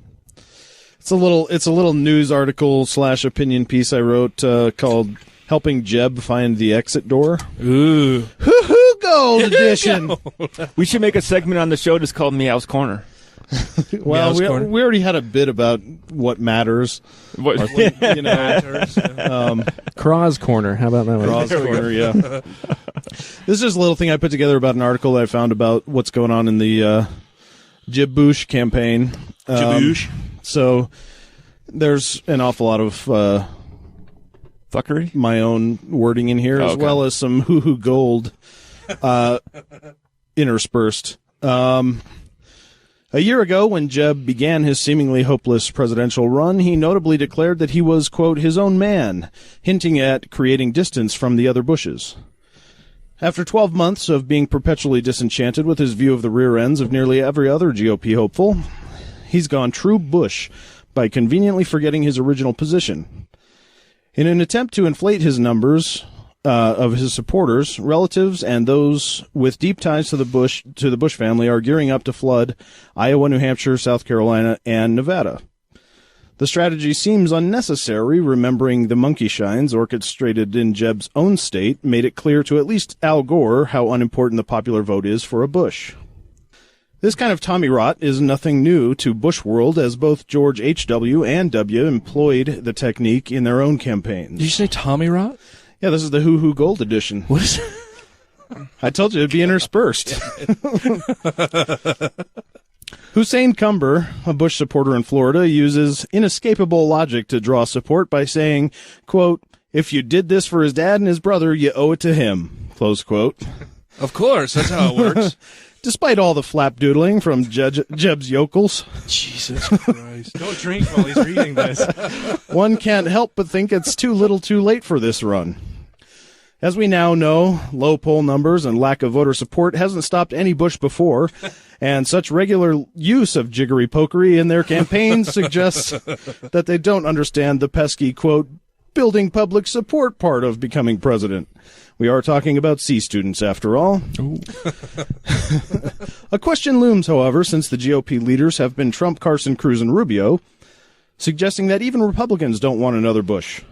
little news article / opinion piece I wrote called "Helping Jeb Find the Exit Door." Ooh, hoo-hoo gold edition. We should make a segment on the show just called Meow's Corner. Well, we already had a bit about what matters. What matters? Cruz Corner. How about that one? Cruz Corner, yeah. This is a little thing I put together about an article that I found about what's going on in the Jeb Bush campaign. So there's an awful lot of fuckery, my own wording in here, as well as some hoo-hoo gold interspersed. A year ago, when Jeb began his seemingly hopeless presidential run, he notably declared that he was, quote, his own man, hinting at creating distance from the other Bushes. After 12 months of being perpetually disenchanted with his view of the rear ends of nearly every other GOP hopeful, he's gone true Bush by conveniently forgetting his original position. In an attempt to inflate his numbers of his supporters, relatives, and those with deep ties to the Bush family are gearing up to flood Iowa, New Hampshire, South Carolina, and Nevada. The strategy seems unnecessary, remembering the monkey shines orchestrated in Jeb's own state made it clear to at least Al Gore how unimportant the popular vote is for a Bush. This kind of Tommy rot is nothing new to Bush world, as both George H.W. and W. employed the technique in their own campaigns. Did you say Tommy rot? Yeah, this is the Hoo Hoo Gold edition. What is I told you it'd be interspersed. Hussein Cumber, a Bush supporter in Florida, uses inescapable logic to draw support by saying, quote, "If you did this for his dad and his brother, you owe it to him," close quote. Of course, that's how it works. Despite all the flapdoodling from Jeb's yokels. Jesus Christ. Don't drink while he's reading this. One can't help but think it's too little too late for this run. As we now know, low poll numbers and lack of voter support hasn't stopped any Bush before, and such regular use of jiggery-pokery in their campaigns suggests that they don't understand the pesky, quote, building public support part of becoming president. We are talking about C students, after all. A question looms, however, since the GOP leaders have been Trump, Carson, Cruz, and Rubio, suggesting that even Republicans don't want another Bush.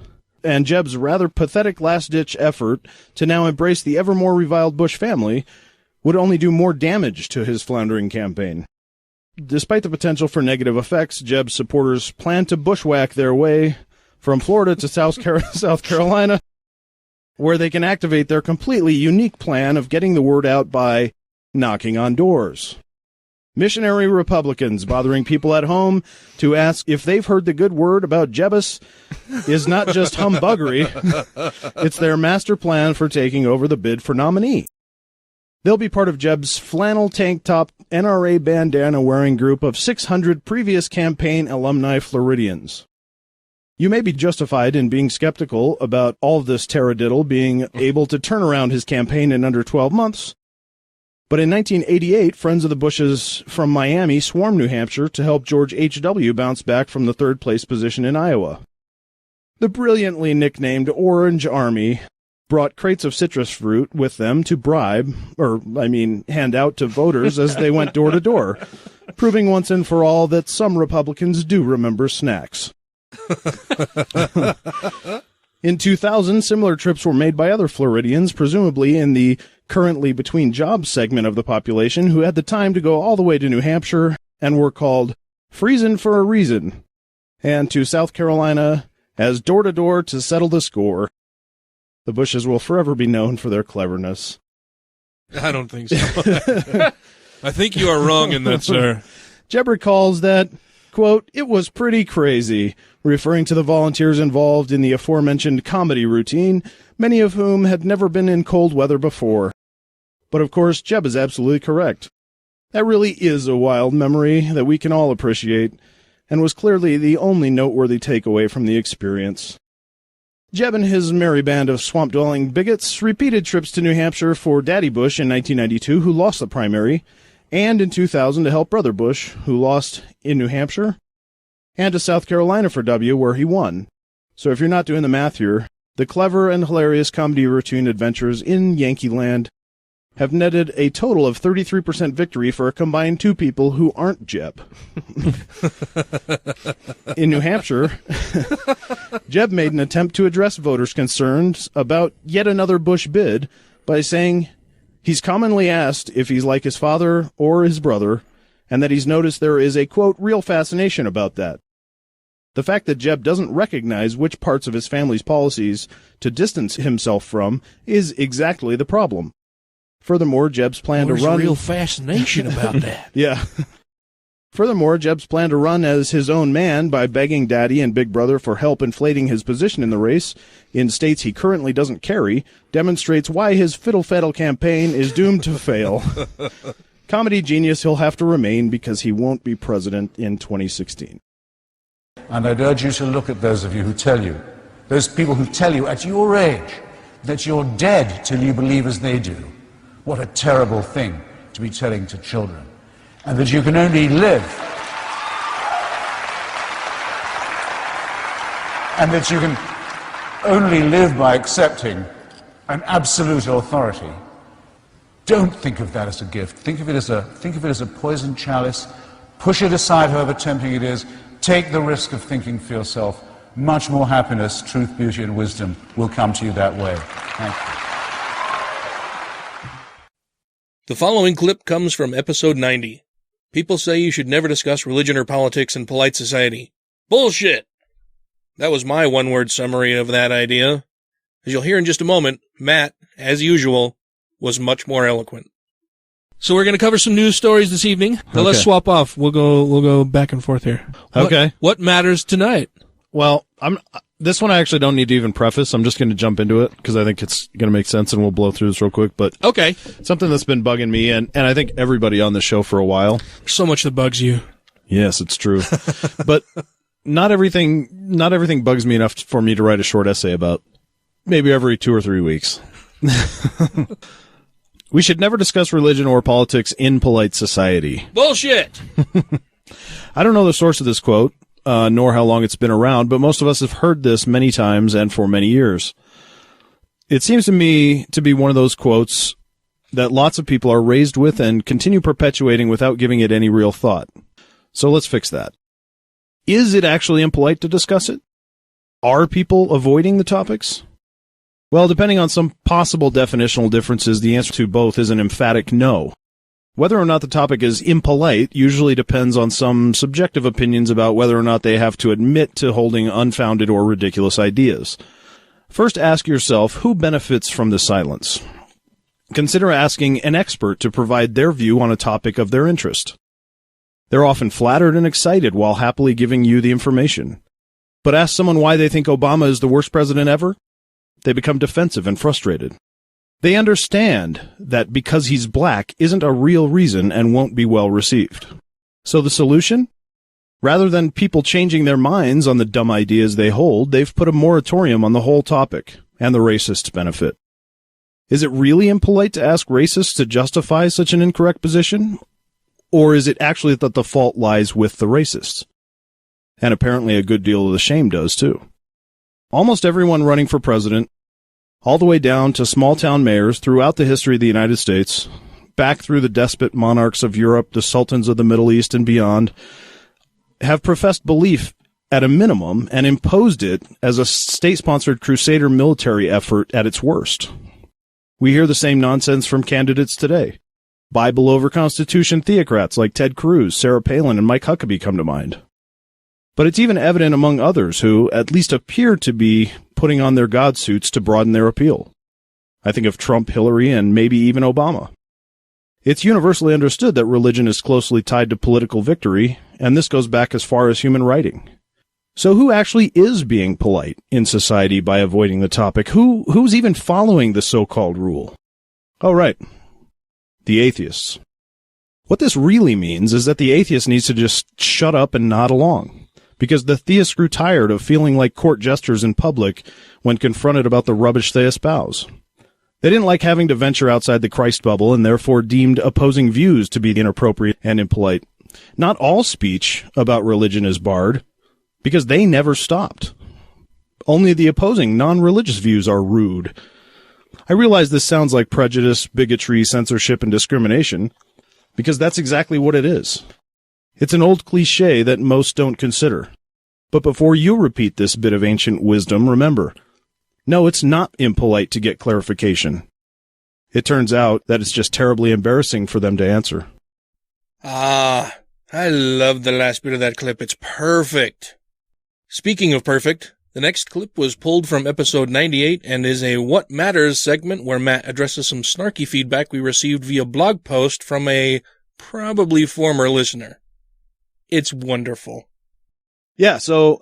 And Jeb's rather pathetic last-ditch effort to now embrace the ever more reviled Bush family would only do more damage to his floundering campaign. Despite the potential for negative effects, Jeb's supporters plan to bushwhack their way from Florida to South Carolina, where they can activate their completely unique plan of getting the word out by knocking on doors. Missionary Republicans bothering people at home to ask if they've heard the good word about Jebus is not just humbuggery, it's their master plan for taking over the bid for nominee. They'll be part of Jeb's flannel tank top NRA bandana wearing group of 600 previous campaign alumni Floridians. You may be justified in being skeptical about all of this taradiddle being able to turn around his campaign in under 12 months, but in 1988, friends of the Bushes from Miami swarmed New Hampshire to help George H.W. bounce back from the third-place position in Iowa. The brilliantly nicknamed Orange Army brought crates of citrus fruit with them to hand out to voters as they went door to door, proving once and for all that some Republicans do remember snacks. In 2000, similar trips were made by other Floridians, presumably in the currently between jobs segment of the population, who had the time to go all the way to New Hampshire and were called freezin' for a reason, and to South Carolina as door-to-door to settle the score. The Bushes will forever be known for their cleverness. I don't think so. I think you are wrong in that, sir. Jeb recalls that, quote, "It was pretty crazy," referring to the volunteers involved in the aforementioned comedy routine, many of whom had never been in cold weather before. But of course, Jeb is absolutely correct. That really is a wild memory that we can all appreciate, and was clearly the only noteworthy takeaway from the experience. Jeb and his merry band of swamp-dwelling bigots repeated trips to New Hampshire for Daddy Bush in 1992, who lost the primary, and in 2000 to help Brother Bush, who lost in New Hampshire, and to South Carolina for W, where he won. So if you're not doing the math here, the clever and hilarious comedy routine adventures in Yankee Land have netted a total of 33% victory for a combined two people who aren't Jeb. In New Hampshire, Jeb made an attempt to address voters' concerns about yet another Bush bid by saying he's commonly asked if he's like his father or his brother, and that he's noticed there is a, quote, real fascination about that. The fact that Jeb doesn't recognize which parts of his family's policies to distance himself from is exactly the problem. Furthermore, Jeb's plan to run... There's a real fascination about that. Yeah. Furthermore, Jeb's plan to run as his own man by begging Daddy and Big Brother for help inflating his position in the race in states he currently doesn't carry demonstrates why his fiddle-faddle campaign is doomed to fail. Comedy genius he'll have to remain because he won't be president in 2016. And I'd urge you to look at those of you who tell you, those people who tell you at your age that you're dead till you believe as they do. What a terrible thing to be telling to children. And that you can only live, and that you can only live by accepting an absolute authority. Don't think of that as a gift. Think of it as a poisoned chalice. Push it aside, however tempting it is. Take the risk of thinking for yourself. Much more happiness, truth, beauty, and wisdom will come to you that way. Thank you. The following clip comes from episode 90. People say you should never discuss religion or politics in polite society. Bullshit! That was my one-word summary of that idea. As you'll hear in just a moment, Matt, as usual, was much more eloquent. So we're going to cover some news stories this evening. Now let's swap off. We'll go back and forth here. Okay. What matters tonight? Well, this one I actually don't need to even preface. I'm just going to jump into it because I think it's going to make sense, and we'll blow through this real quick. But okay, something that's been bugging me, and I think everybody on the show for a while. So much that bugs you. Yes, it's true. But not everything bugs me enough for me to write a short essay about. Maybe every 2 or 3 weeks. We should never discuss religion or politics in polite society. Bullshit! I don't know the source of this quote, nor how long it's been around, but most of us have heard this many times and for many years. It seems to me to be one of those quotes that lots of people are raised with and continue perpetuating without giving it any real thought. So let's fix that. Is it actually impolite to discuss it? Are people avoiding the topics? Well, depending on some possible definitional differences, the answer to both is an emphatic no. Whether or not the topic is impolite usually depends on some subjective opinions about whether or not they have to admit to holding unfounded or ridiculous ideas. First, ask yourself who benefits from the silence. Consider asking an expert to provide their view on a topic of their interest. They're often flattered and excited while happily giving you the information. But ask someone why they think Obama is the worst president ever. They become defensive and frustrated. They understand that because he's black isn't a real reason and won't be well received. So the solution? Rather than people changing their minds on the dumb ideas they hold, they've put a moratorium on the whole topic, and the racists benefit. Is it really impolite to ask racists to justify such an incorrect position? Or is it actually that the fault lies with the racists? And apparently a good deal of the shame does, too. Almost everyone running for president, all the way down to small-town mayors throughout the history of the United States, back through the despot monarchs of Europe, the sultans of the Middle East and beyond, have professed belief at a minimum and imposed it as a state-sponsored crusader military effort at its worst. We hear the same nonsense from candidates today. Bible over Constitution theocrats like Ted Cruz, Sarah Palin, and Mike Huckabee come to mind. But it's even evident among others who at least appear to be putting on their god suits to broaden their appeal. I think of Trump, Hillary, and maybe even Obama. It's universally understood that religion is closely tied to political victory, and this goes back as far as human writing. So who actually is being polite in society by avoiding the topic? Who's even following the so-called rule? Oh, right. The atheists. What this really means is that the atheist needs to just shut up and nod along, because the theists grew tired of feeling like court jesters in public when confronted about the rubbish they espouse. They didn't like having to venture outside the Christ bubble and therefore deemed opposing views to be inappropriate and impolite. Not all speech about religion is barred, because they never stopped. Only the opposing, non-religious views are rude. I realize this sounds like prejudice, bigotry, censorship, and discrimination, because that's exactly what it is. It's an old cliché that most don't consider. But before you repeat this bit of ancient wisdom, remember, no, it's not impolite to get clarification. It turns out that it's just terribly embarrassing for them to answer. Ah, I love the last bit of that clip. It's perfect. Speaking of perfect, the next clip was pulled from episode 98 and is a What Matters segment where Matt addresses some snarky feedback we received via blog post from a probably former listener. It's wonderful. Yeah, so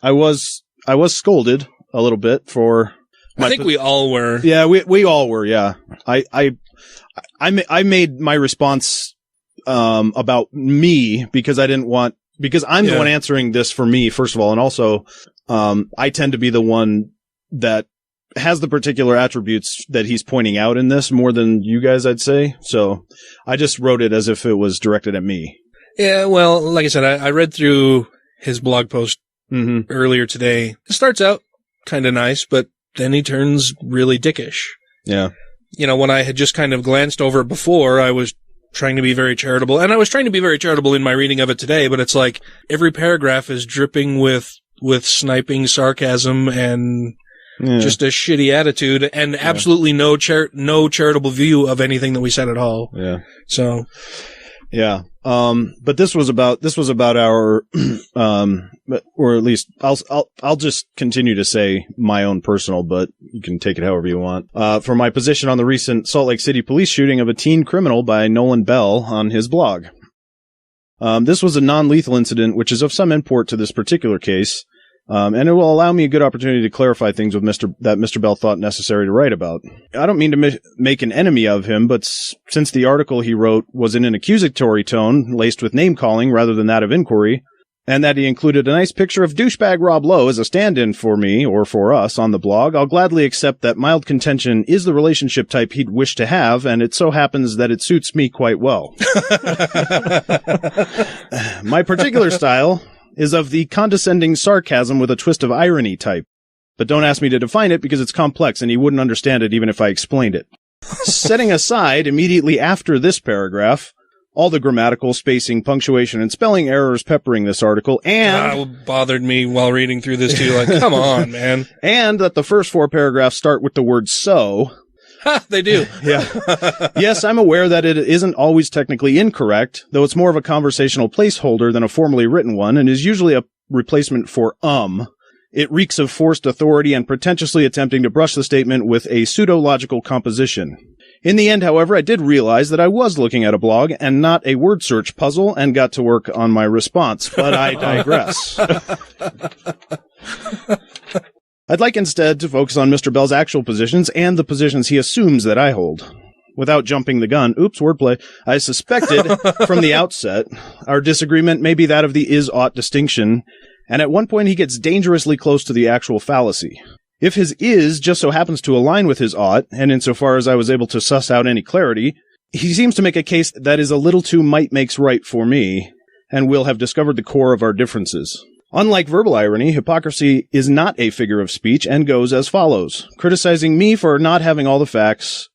I was scolded a little bit for. I think we all were. Yeah, we all were. Yeah, I made my response about me because I didn't want, because I'm the one answering this for me first of all, and also I tend to be the one that has the particular attributes that he's pointing out in this more than you guys, I'd say. So I just wrote it as if it was directed at me. Yeah, well, like I said, I read through his blog post earlier today. It starts out kind of nice, but then he turns really dickish. Yeah. You know, when I had just kind of glanced over it before, I was trying to be very charitable. And I was trying to be very charitable in my reading of it today, but it's like every paragraph is dripping with sniping sarcasm and just a shitty attitude and absolutely no charitable view of anything that we said at all. Yeah. So, Yeah. But this was about our, or at least I'll just continue to say my own personal, but you can take it however you want. For my position on the recent Salt Lake City police shooting of a teen criminal by Nolan Bell on his blog. This was a non-lethal incident, which is of some import to this particular case. And it will allow me a good opportunity to clarify things with that Mr. Bell thought necessary to write about. I don't mean to make an enemy of him, but since the article he wrote was in an accusatory tone, laced with name-calling rather than that of inquiry, and that he included a nice picture of douchebag Rob Lowe as a stand-in for me, or for us, on the blog, I'll gladly accept that mild contention is the relationship type he'd wish to have, and it so happens that it suits me quite well. My particular style is of the condescending sarcasm with a twist of irony type. But don't ask me to define it because it's complex and you wouldn't understand it even if I explained it. Setting aside, immediately after this paragraph, all the grammatical, spacing, punctuation, and spelling errors peppering this article, and bothered me while reading through this too. Like, come on, man. And that the first 4 paragraphs start with the word so. Ha, they do. Yeah. Yes, I'm aware that it isn't always technically incorrect, though it's more of a conversational placeholder than a formally written one, and is usually a replacement for It reeks of forced authority and pretentiously attempting to brush the statement with a pseudo-logical composition. In the end, however, I did realize that I was looking at a blog and not a word search puzzle and got to work on my response, but I digress. I'd like instead to focus on Mr. Bell's actual positions and the positions he assumes that I hold. Without jumping the gun, wordplay, I suspected from the outset our disagreement may be that of the is-ought distinction, and at one point he gets dangerously close to the actual fallacy. If his is just so happens to align with his ought, and insofar as I was able to suss out any clarity, he seems to make a case that is a little too might makes right for me, and will have discovered the core of our differences. Unlike verbal irony, hypocrisy is not a figure of speech and goes as follows. Criticizing me for not having all the facts,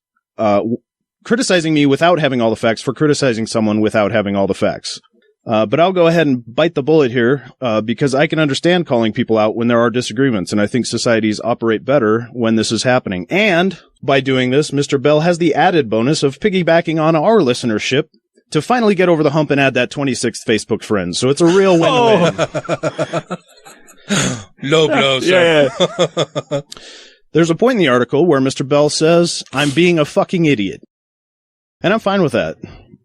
criticizing me without having all the facts for criticizing someone without having all the facts. But I'll go ahead and bite the bullet here, because I can understand calling people out when there are disagreements, and I think societies operate better when this is happening. And by doing this, Mr. Bell has the added bonus of piggybacking on our listenership to finally get over the hump and add that 26th Facebook friend. So it's a real win-win. Low blow, sir. Yeah. There's a point in the article where Mr. Bell says, I'm being a fucking idiot. And I'm fine with that,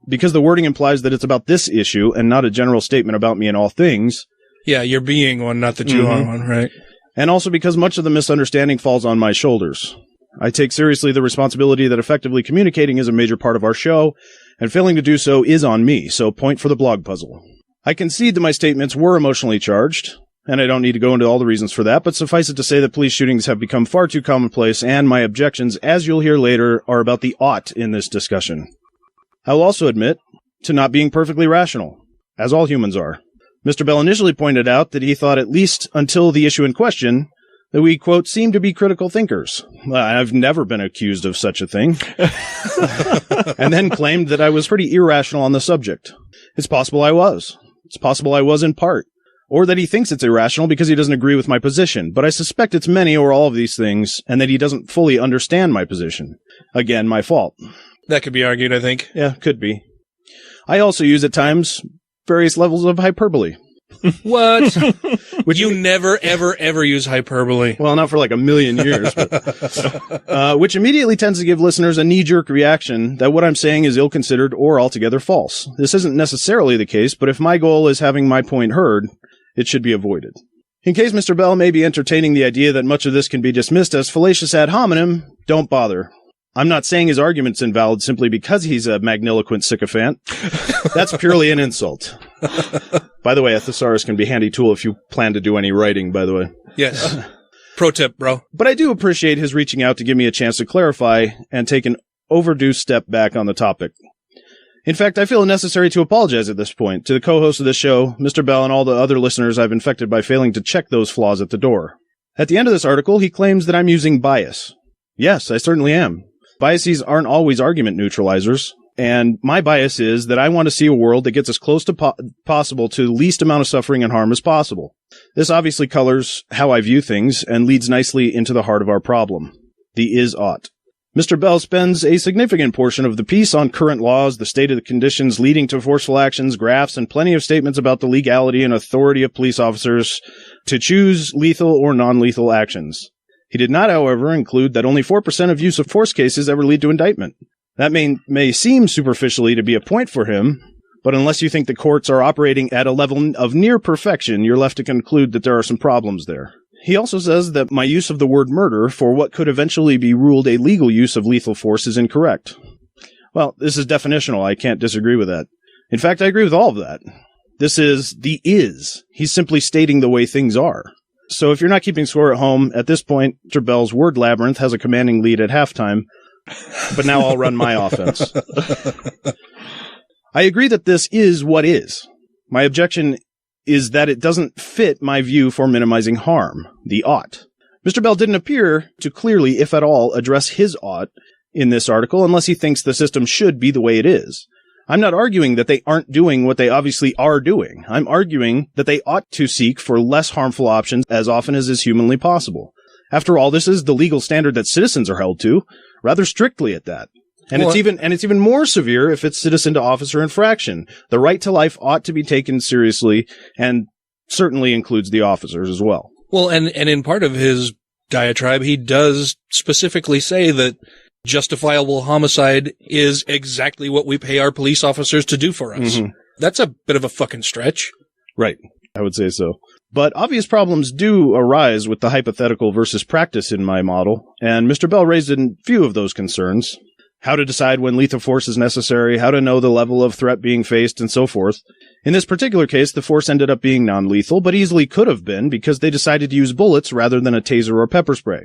because the wording implies that it's about this issue and not a general statement about me in all things. Yeah, you're being one, not that you are one, right? And also because much of the misunderstanding falls on my shoulders. I take seriously the responsibility that effectively communicating is a major part of our show, and failing to do so is on me, so point for the blog puzzle. I concede that my statements were emotionally charged, and I don't need to go into all the reasons for that, but suffice it to say that police shootings have become far too commonplace, and my objections, as you'll hear later, are about the ought in this discussion. I will also admit to not being perfectly rational, as all humans are. Mr. Bell initially pointed out that he thought, at least until the issue in question, that we, quote, seem to be critical thinkers. I've never been accused of such a thing. And then claimed that I was pretty irrational on the subject. It's possible I was. It's possible I was in part. Or that he thinks it's irrational because he doesn't agree with my position. But I suspect it's many or all of these things, and that he doesn't fully understand my position. Again, my fault. That could be argued, I think. Yeah, could be. I also use at times various levels of hyperbole. What? You never, ever, ever use hyperbole. Well, not for like a million years. But, which immediately tends to give listeners a knee-jerk reaction that what I'm saying is ill-considered or altogether false. This isn't necessarily the case, but if my goal is having my point heard, it should be avoided. In case Mr. Bell may be entertaining the idea that much of this can be dismissed as fallacious ad hominem, don't bother. I'm not saying his argument's invalid simply because he's a magniloquent sycophant. That's purely an insult. By the way, a thesaurus can be a handy tool if you plan to do any writing, by the way. Yes. Pro tip, bro. But I do appreciate his reaching out to give me a chance to clarify and take an overdue step back on the topic. In fact, I feel it necessary to apologize at this point to the co-host of this show, Mr. Bell, and all the other listeners I've infected by failing to check those flaws at the door. At the end of this article, he claims that I'm using bias. Yes, I certainly am. Biases aren't always argument neutralizers, and my bias is that I want to see a world that gets as close to possible to the least amount of suffering and harm as possible. This obviously colors how I view things and leads nicely into the heart of our problem, the is-ought. Mr. Bell spends a significant portion of the piece on current laws, the state of the conditions leading to forceful actions, graphs, and plenty of statements about the legality and authority of police officers to choose lethal or non-lethal actions. He did not, however, include that only 4% of use of force cases ever lead to indictment. That may seem superficially to be a point for him, but unless you think the courts are operating at a level of near perfection, you're left to conclude that there are some problems there. He also says that my use of the word murder for what could eventually be ruled a legal use of lethal force is incorrect. Well, this is definitional. I can't disagree with that. In fact, I agree with all of that. This is the is. He's simply stating the way things are. So if you're not keeping score at home, at this point, Mr. Bell's word labyrinth has a commanding lead at halftime, but now I'll run my offense. I agree that this is what is. My objection is that it doesn't fit my view for minimizing harm, the ought. Mr. Bell didn't appear to clearly, if at all, address his ought in this article unless he thinks the system should be the way it is. I'm not arguing that they aren't doing what they obviously are doing. I'm arguing that they ought to seek for less harmful options as often as is humanly possible. After all, this is the legal standard that citizens are held to, rather strictly at that. And it's even more severe if it's citizen to officer infraction. The right to life ought to be taken seriously and certainly includes the officers as well. Well, and in part of his diatribe, he does specifically say that justifiable homicide is exactly what we pay our police officers to do for us. Mm-hmm. That's a bit of a fucking stretch. Right. I would say so. But obvious problems do arise with the hypothetical versus practice in my model, and Mr. Bell raised a few of those concerns. How to decide when lethal force is necessary, how to know the level of threat being faced, and so forth. In this particular case, the force ended up being non-lethal, but easily could have been because they decided to use bullets rather than a taser or pepper spray.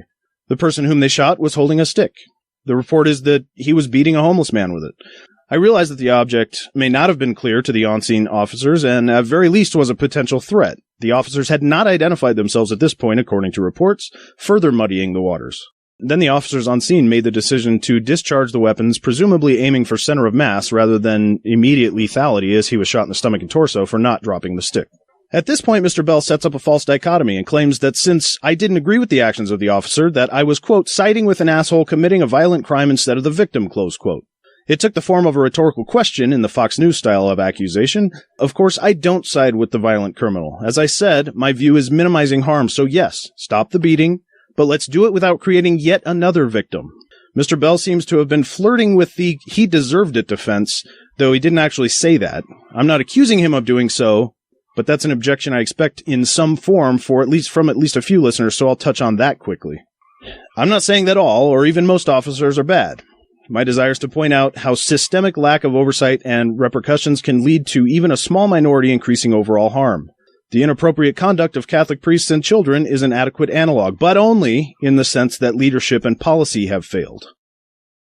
The person whom they shot was holding a stick. The report is that he was beating a homeless man with it. I realize that the object may not have been clear to the on-scene officers and at very least was a potential threat. The officers had not identified themselves at this point, according to reports, further muddying the waters. Then the officers on scene made the decision to discharge the weapons, presumably aiming for center of mass rather than immediate lethality as he was shot in the stomach and torso for not dropping the stick. At this point, Mr. Bell sets up a false dichotomy and claims that since I didn't agree with the actions of the officer, that I was, quote, siding with an asshole committing a violent crime instead of the victim, close quote. It took the form of a rhetorical question in the Fox News style of accusation. Of course, I don't side with the violent criminal. As I said, my view is minimizing harm, so yes, stop the beating, but let's do it without creating yet another victim. Mr. Bell seems to have been flirting with the he deserved it defense, though he didn't actually say that. I'm not accusing him of doing so, but that's an objection I expect in some form from at least a few listeners, so I'll touch on that quickly. I'm not saying that all, or even most officers are bad. My desire is to point out how systemic lack of oversight and repercussions can lead to even a small minority increasing overall harm. The inappropriate conduct of Catholic priests and children is an adequate analog, but only in the sense that leadership and policy have failed.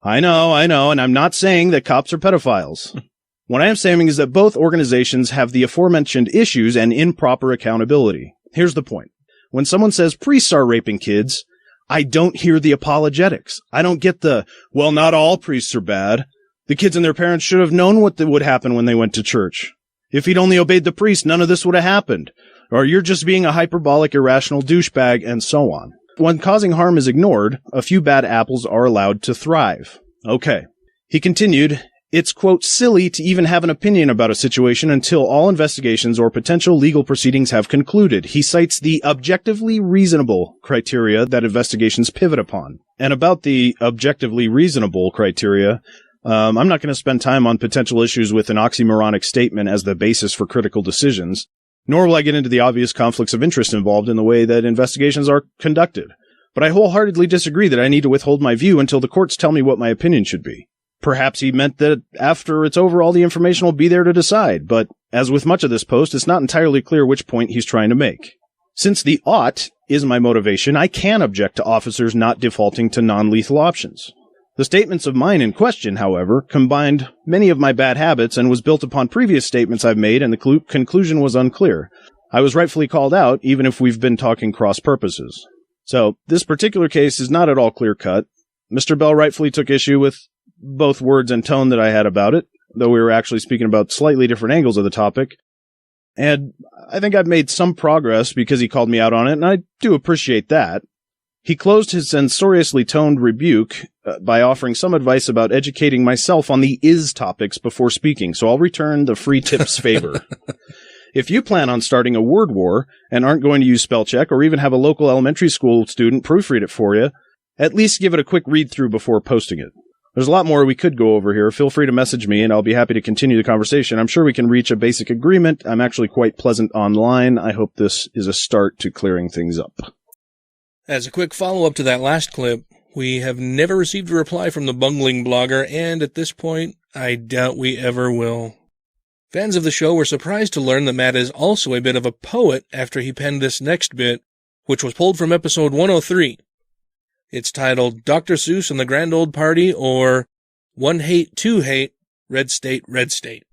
I know, and I'm not saying that cops are pedophiles. What I am saying is that both organizations have the aforementioned issues and improper accountability. Here's the point. When someone says priests are raping kids, I don't hear the apologetics. I don't get the, well, not all priests are bad. The kids and their parents should have known what would happen when they went to church. If he'd only obeyed the priest, none of this would have happened. Or you're just being a hyperbolic, irrational douchebag, and so on. When causing harm is ignored, a few bad apples are allowed to thrive. Okay. He continued, it's, quote, silly to even have an opinion about a situation until all investigations or potential legal proceedings have concluded. He cites the objectively reasonable criteria that investigations pivot upon. And about the objectively reasonable criteria, I'm not going to spend time on potential issues with an oxymoronic statement as the basis for critical decisions, nor will I get into the obvious conflicts of interest involved in the way that investigations are conducted. But I wholeheartedly disagree that I need to withhold my view until the courts tell me what my opinion should be. Perhaps he meant that after it's over, all the information will be there to decide, but as with much of this post, it's not entirely clear which point he's trying to make. Since the ought is my motivation, I can object to officers not defaulting to non-lethal options. The statements of mine in question, however, combined many of my bad habits and was built upon previous statements I've made, and the conclusion was unclear. I was rightfully called out, even if we've been talking cross purposes. So, this particular case is not at all clear-cut. Mr. Bell rightfully took issue with both words and tone that I had about it, though we were actually speaking about slightly different angles of the topic. And I think I've made some progress because he called me out on it, and I do appreciate that. He closed his censoriously toned rebuke by offering some advice about educating myself on the is topics before speaking, so I'll return the free tips favor. If you plan on starting a word war and aren't going to use spell check or even have a local elementary school student proofread it for you, at least give it a quick read-through before posting it. There's a lot more we could go over here. Feel free to message me, and I'll be happy to continue the conversation. I'm sure we can reach a basic agreement. I'm actually quite pleasant online. I hope this is a start to clearing things up. As a quick follow-up to that last clip, we have never received a reply from the bungling blogger, and at this point, I doubt we ever will. Fans of the show were surprised to learn that Matt is also a bit of a poet after he penned this next bit, which was pulled from episode 103. It's titled Dr. Seuss and the Grand Old Party, or One Hate, Two Hate, Red State, Red State.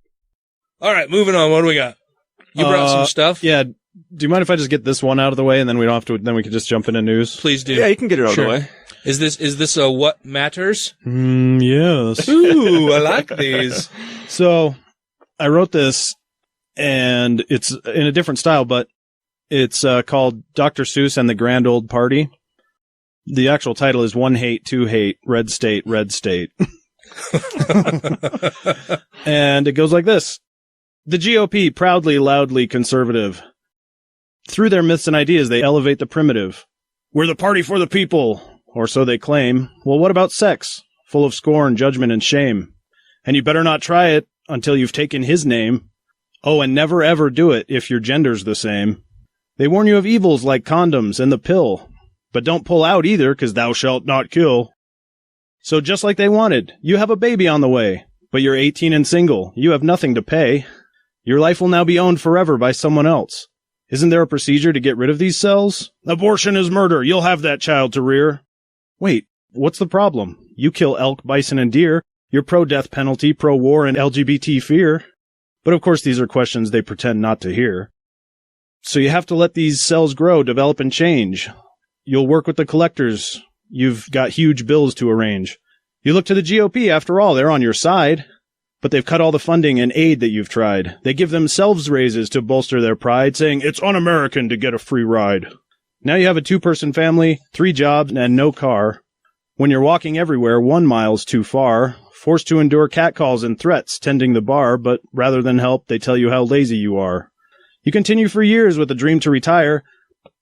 All right, moving on. What do we got? You brought some stuff? Yeah. Do you mind if I just get this one out of the way, and then we don't have to? Then we can just jump into news. Please do. Yeah, you can get it out of the way. Is this a what matters? Yes. Ooh, I like these. So I wrote this, and it's in a different style, but it's called Dr. Seuss and the Grand Old Party. The actual title is One Hate, Two Hate, Red State, Red State. And it goes like this. The GOP, proudly, loudly conservative. Through their myths and ideas, they elevate the primitive. We're the party for the people, or so they claim. Well, what about sex? Full of scorn, judgment, and shame. And you better not try it until you've taken his name. Oh, and never ever do it if your gender's the same. They warn you of evils like condoms and the pill. But don't pull out either, 'cause thou shalt not kill. So just like they wanted, you have a baby on the way, but you're 18 and single. You have nothing to pay. Your life will now be owned forever by someone else. Isn't there a procedure to get rid of these cells? Abortion is murder. You'll have that child to rear. Wait, what's the problem? You kill elk, bison, and deer. You're pro-death penalty, pro-war, and LGBT fear. But of course these are questions they pretend not to hear. So you have to let these cells grow, develop, and change. You'll work with the collectors. You've got huge bills to arrange. You look to the GOP, after all, they're on your side. But they've cut all the funding and aid that you've tried. They give themselves raises to bolster their pride, saying it's un-American to get a free ride. Now you have a 2-person family, 3 jobs, and no car. When you're walking everywhere, 1 mile's too far. Forced to endure catcalls and threats tending the bar, but rather than help, they tell you how lazy you are. You continue for years with a dream to retire,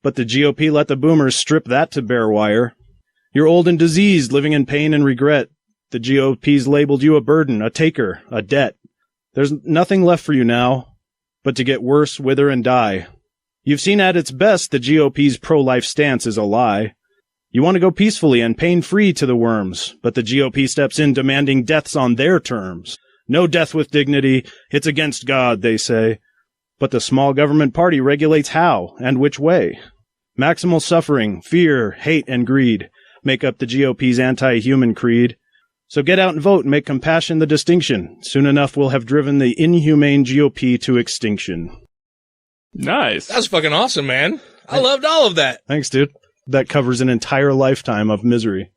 but the GOP let the boomers strip that to bare wire. You're old and diseased, living in pain and regret. The GOP's labeled you a burden, a taker, a debt. There's nothing left for you now but to get worse, wither, and die. You've seen at its best the GOP's pro-life stance is a lie. You want to go peacefully and pain-free to the worms, but the GOP steps in demanding deaths on their terms. No death with dignity, it's against God, they say. But the small government party regulates how and which way. Maximal suffering, fear, hate, and greed make up the GOP's anti-human creed. So get out and vote and make compassion the distinction. Soon enough we'll have driven the inhumane GOP to extinction. Nice. That's fucking awesome, man. I loved all of that. Thanks, dude. That covers an entire lifetime of misery.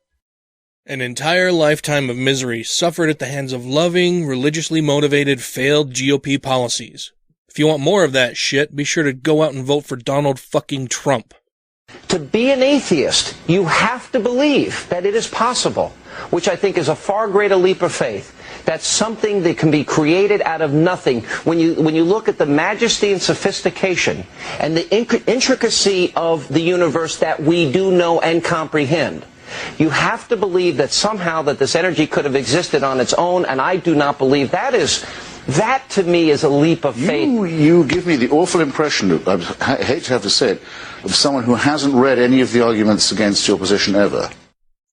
An entire lifetime of misery suffered at the hands of loving, religiously motivated, failed GOP policies. If you want more of that shit, be sure to go out and vote for Donald fucking Trump. To be an atheist, you have to believe that it is possible, which I think is a far greater leap of faith. That's something that can be created out of nothing. When you look at the majesty and sophistication and the intricacy of the universe that we do know and comprehend, you have to believe that somehow that this energy could have existed on its own, and I do not believe that is... That, to me, is a leap of faith. You give me the awful impression, I hate to have to say it, of someone who hasn't read any of the arguments against your position ever.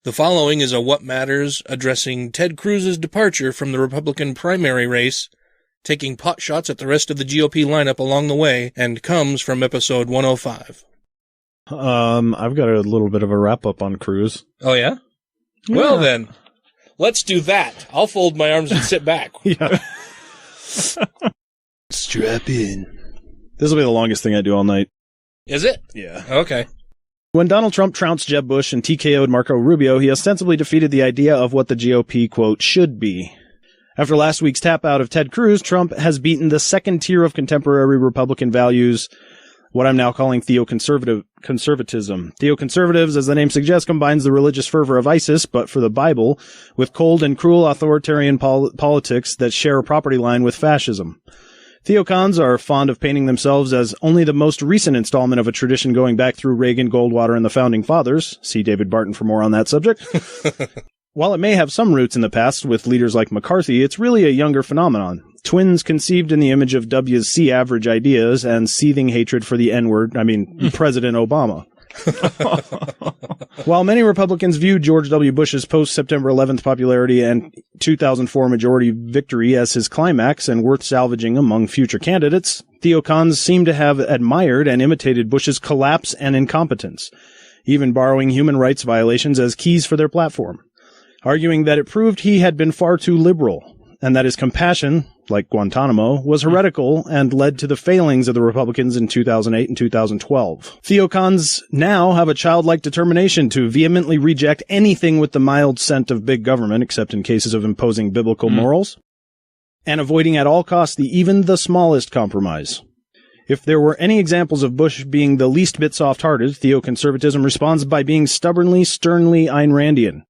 The following is a What Matters addressing Ted Cruz's departure from the Republican primary race, taking pot shots at the rest of the GOP lineup along the way, and comes from episode 105. I've got a little bit of a wrap-up on Cruz. Oh, yeah? Well, then, let's do that. I'll fold my arms and sit back. Yeah. Strap in. This will be the longest thing I do all night. Is it? Yeah. Okay. When Donald Trump trounced Jeb Bush and TKO'd Marco Rubio, he ostensibly defeated the idea of what the GOP, quote, should be. After last week's tap out of Ted Cruz, Trump has beaten the second tier of contemporary Republican values what I'm now calling theoconservatism. Theoconservatives, as the name suggests, combines the religious fervor of ISIS, but for the Bible, with cold and cruel authoritarian politics that share a property line with fascism. Theocons are fond of painting themselves as only the most recent installment of a tradition going back through Reagan, Goldwater, and the Founding Fathers. See David Barton for more on that subject. While it may have some roots in the past with leaders like McCarthy, it's really a younger phenomenon. Twins conceived in the image of W's C-average ideas and seething hatred for the N-word, President Obama. While many Republicans viewed George W. Bush's post-September 11th popularity and 2004 majority victory as his climax and worth salvaging among future candidates, theocons seem to have admired and imitated Bush's collapse and incompetence, even borrowing human rights violations as keys for their platform, arguing that it proved he had been far too liberal, and that his compassion, like Guantanamo, was heretical and led to the failings of the Republicans in 2008 and 2012. Theocons now have a childlike determination to vehemently reject anything with the mild scent of big government, except in cases of imposing biblical morals, and avoiding at all costs even the smallest compromise. If there were any examples of Bush being the least bit soft-hearted, theoconservatism responds by being stubbornly, sternly Ayn Randian.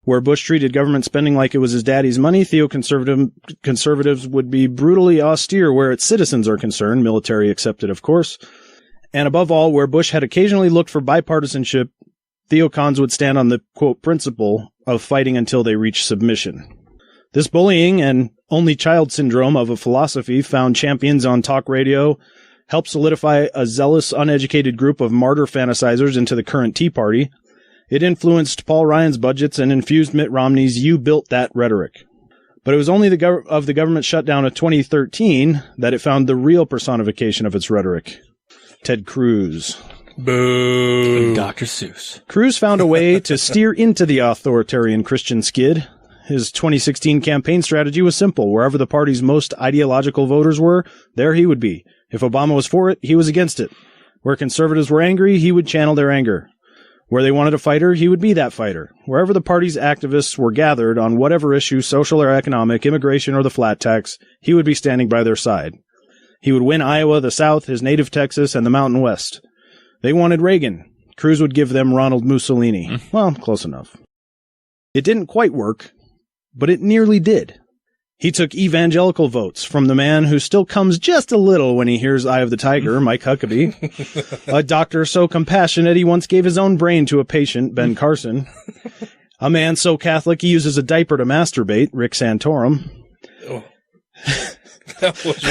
Where Bush treated government spending like it was his daddy's money, theoconservatives would be brutally austere where its citizens are concerned, military accepted, of course. And above all, where Bush had occasionally looked for bipartisanship, theocons would stand on the, quote, principle of fighting until they reach submission. This bullying and only child syndrome of a philosophy found champions on talk radio, helped solidify a zealous, uneducated group of martyr fantasizers into the current Tea Party. It influenced Paul Ryan's budgets and infused Mitt Romney's "you built that" rhetoric. But it was only of the government shutdown of 2013 that it found the real personification of its rhetoric. Ted Cruz. Boo. Dr. Seuss. Cruz found a way to steer into the authoritarian Christian skid. His 2016 campaign strategy was simple. Wherever the party's most ideological voters were, there he would be. If Obama was for it, he was against it. Where conservatives were angry, he would channel their anger. Where they wanted a fighter, he would be that fighter. Wherever the party's activists were gathered on whatever issue, social or economic, immigration or the flat tax, he would be standing by their side. He would win Iowa, the South, his native Texas, and the Mountain West. They wanted Reagan. Cruz would give them Ronald Mussolini. Well, close enough. It didn't quite work, but it nearly did. He took evangelical votes from the man who still comes just a little when he hears Eye of the Tiger, Mike Huckabee, a doctor so compassionate he once gave his own brain to a patient, Ben Carson, a man so Catholic he uses a diaper to masturbate, Rick Santorum. Oh. That was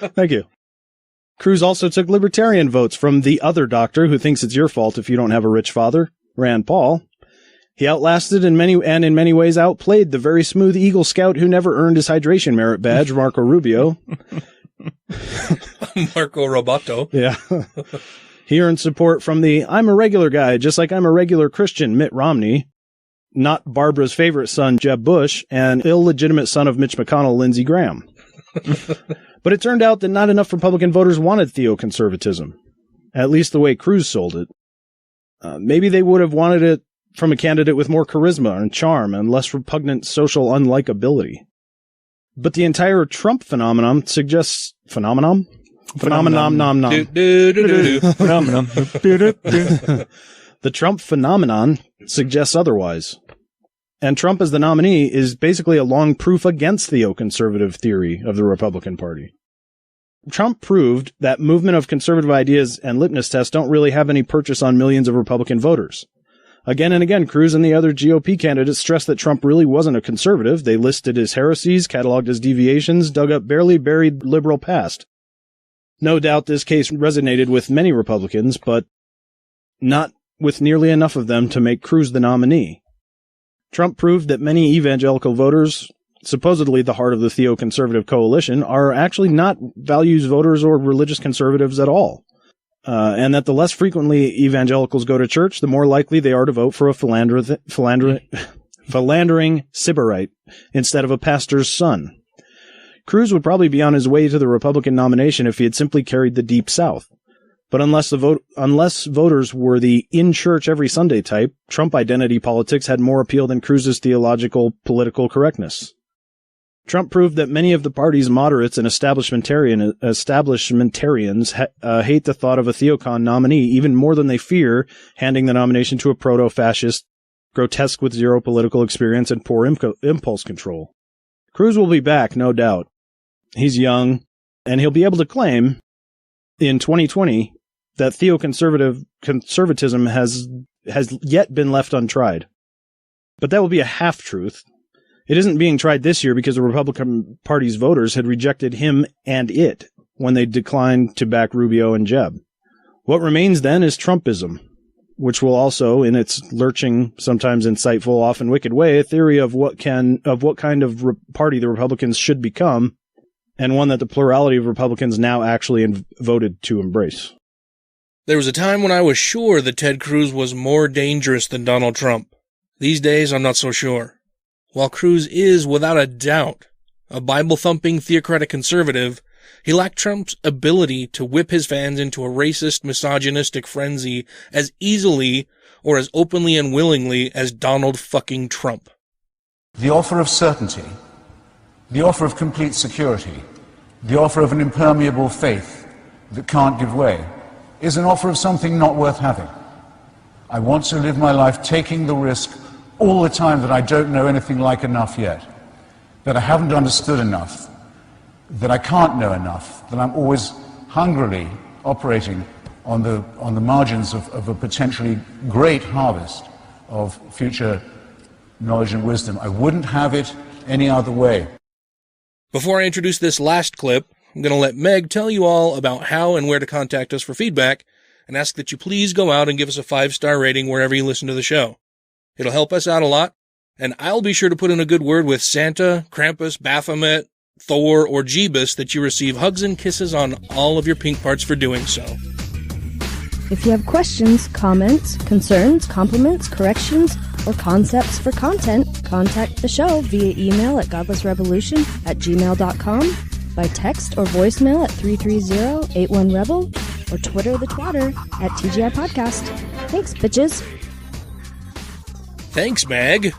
rough. Thank you. Cruz also took libertarian votes from the other doctor who thinks it's your fault if you don't have a rich father, Rand Paul. He outlasted in many ways outplayed the very smooth Eagle Scout who never earned his hydration merit badge, Marco Rubio. Marco Roboto. Yeah. He earned support from the I'm a regular guy, just like I'm a regular Christian, Mitt Romney, not Barbara's favorite son, Jeb Bush, and illegitimate son of Mitch McConnell, Lindsey Graham. But it turned out that not enough Republican voters wanted theoconservatism, at least the way Cruz sold it. Maybe they would have wanted it from a candidate with more charisma and charm and less repugnant social unlikability. But the entire Trump phenomenon suggests... Phenomenon. The Trump phenomenon suggests otherwise. And Trump as the nominee is basically a long proof against the theoconservative theory of the Republican Party. Trump proved that movement of conservative ideas and litmus tests don't really have any purchase on millions of Republican voters. Again and again, Cruz and the other GOP candidates stressed that Trump really wasn't a conservative. They listed his heresies, cataloged his deviations, dug up barely buried liberal past. No doubt this case resonated with many Republicans, but not with nearly enough of them to make Cruz the nominee. Trump proved that many evangelical voters, supposedly the heart of the theoconservative coalition, are actually not values voters or religious conservatives at all. And that the less frequently evangelicals go to church, the more likely they are to vote for a philandering sybarite instead of a pastor's son. Cruz would probably be on his way to the Republican nomination if he had simply carried the Deep South. But unless voters were the in-church every Sunday type, Trump identity politics had more appeal than Cruz's theological political correctness. Trump proved that many of the party's moderates and establishmentarians hate the thought of a theocon nominee even more than they fear handing the nomination to a proto-fascist, grotesque with zero political experience and poor impulse control. Cruz will be back, no doubt. He's young, and he'll be able to claim in 2020 that conservatism has yet been left untried. But that will be a half-truth. It isn't being tried this year because the Republican Party's voters had rejected him and it when they declined to back Rubio and Jeb. What remains then is Trumpism, which will also, in its lurching, sometimes insightful, often wicked way, a theory of what kind of party the Republicans should become, and one that the plurality of Republicans now actually voted to embrace. There was a time when I was sure that Ted Cruz was more dangerous than Donald Trump. These days, I'm not so sure. While Cruz is, without a doubt, a Bible-thumping theocratic conservative, he lacked Trump's ability to whip his fans into a racist, misogynistic frenzy as easily or as openly and willingly as Donald fucking Trump. The offer of certainty, the offer of complete security, the offer of an impermeable faith that can't give way, is an offer of something not worth having. I want to live my life taking the risk all the time that I don't know anything like enough yet, that I haven't understood enough, that I can't know enough, that I'm always hungrily operating on the margins of a potentially great harvest of future knowledge and wisdom. I wouldn't have it any other way. Before I introduce this last clip, I'm going to let Meg tell you all about how and where to contact us for feedback, and ask that you please go out and give us a 5-star rating wherever you listen to the show. It'll help us out a lot, and I'll be sure to put in a good word with Santa, Krampus, Baphomet, Thor, or Jeebus that you receive hugs and kisses on all of your pink parts for doing so. If you have questions, comments, concerns, compliments, corrections, or concepts for content, contact the show via email at godlessrevolution@gmail.com, by text or voicemail at 330-81-REBEL, or Twitter the twatter at TGI Podcast. Thanks, bitches. Thanks, Meg.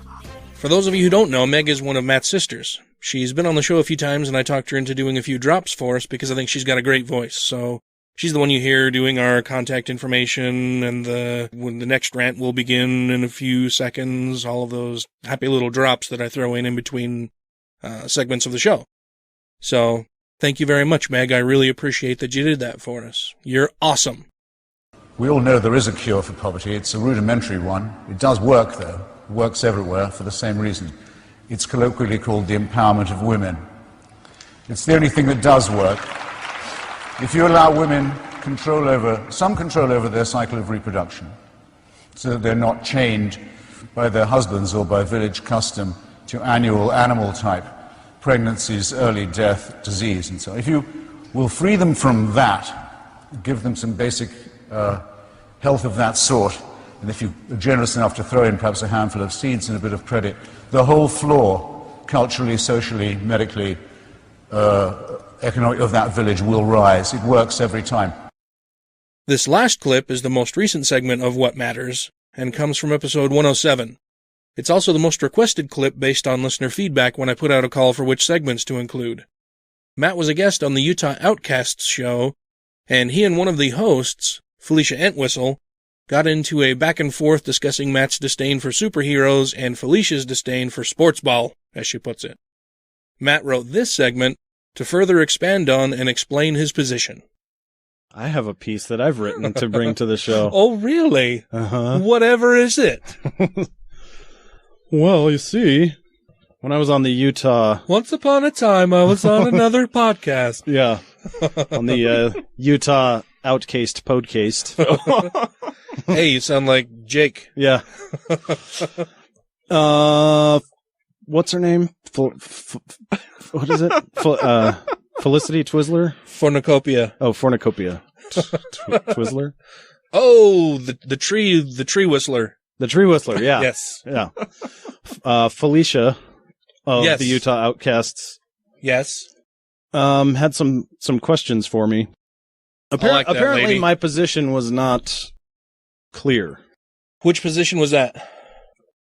For those of you who don't know, Meg is one of Matt's sisters. She's been on the show a few times, and I talked her into doing a few drops for us because I think she's got a great voice. So she's the one you hear doing our contact information, and when the next rant will begin in a few seconds, all of those happy little drops that I throw in between segments of the show. So thank you very much, Meg. I really appreciate that you did that for us. You're awesome. We all know there is a cure for poverty. It's a rudimentary one. It does work, though. It works everywhere for the same reason. It's colloquially called the empowerment of women. It's the only thing that does work. If you allow women some control over their cycle of reproduction, so that they're not chained by their husbands or by village custom to annual animal-type pregnancies, early death, disease, and so on. If you will free them from that, give them some basic health of that sort, and if you are generous enough to throw in perhaps a handful of seeds and a bit of credit, the whole floor, culturally, socially, medically, economic, of that village will rise. It works every time. This last clip is the most recent segment of What Matters, and comes from episode 107. It's also the most requested clip based on listener feedback when I put out a call for which segments to include. Matt was a guest on the Utah Outcasts show, and he and one of the hosts, Felicia Entwistle, got into a back and forth discussing Matt's disdain for superheroes and Felicia's disdain for sports ball, as she puts it. Matt wrote this segment to further expand on and explain his position. I have a piece that I've written to bring to the show. Oh, really? Uh-huh. Whatever is it? Well, you see, when I was on the Utah... Once upon a time, I was on another podcast. Yeah. On the Utah Outcast Podcast. Hey, you sound like Jake. Yeah. What's her name? What is it? Felicity Twizzler? Fornicopia. Oh, Fornicopia. Twizzler? Oh, the tree whistler. The tree whistler, yeah. Yes. Yeah. Felicia of the Utah Outcasts. Yes. Had some questions for me. Apparently lady. My position was not clear. Which position was that?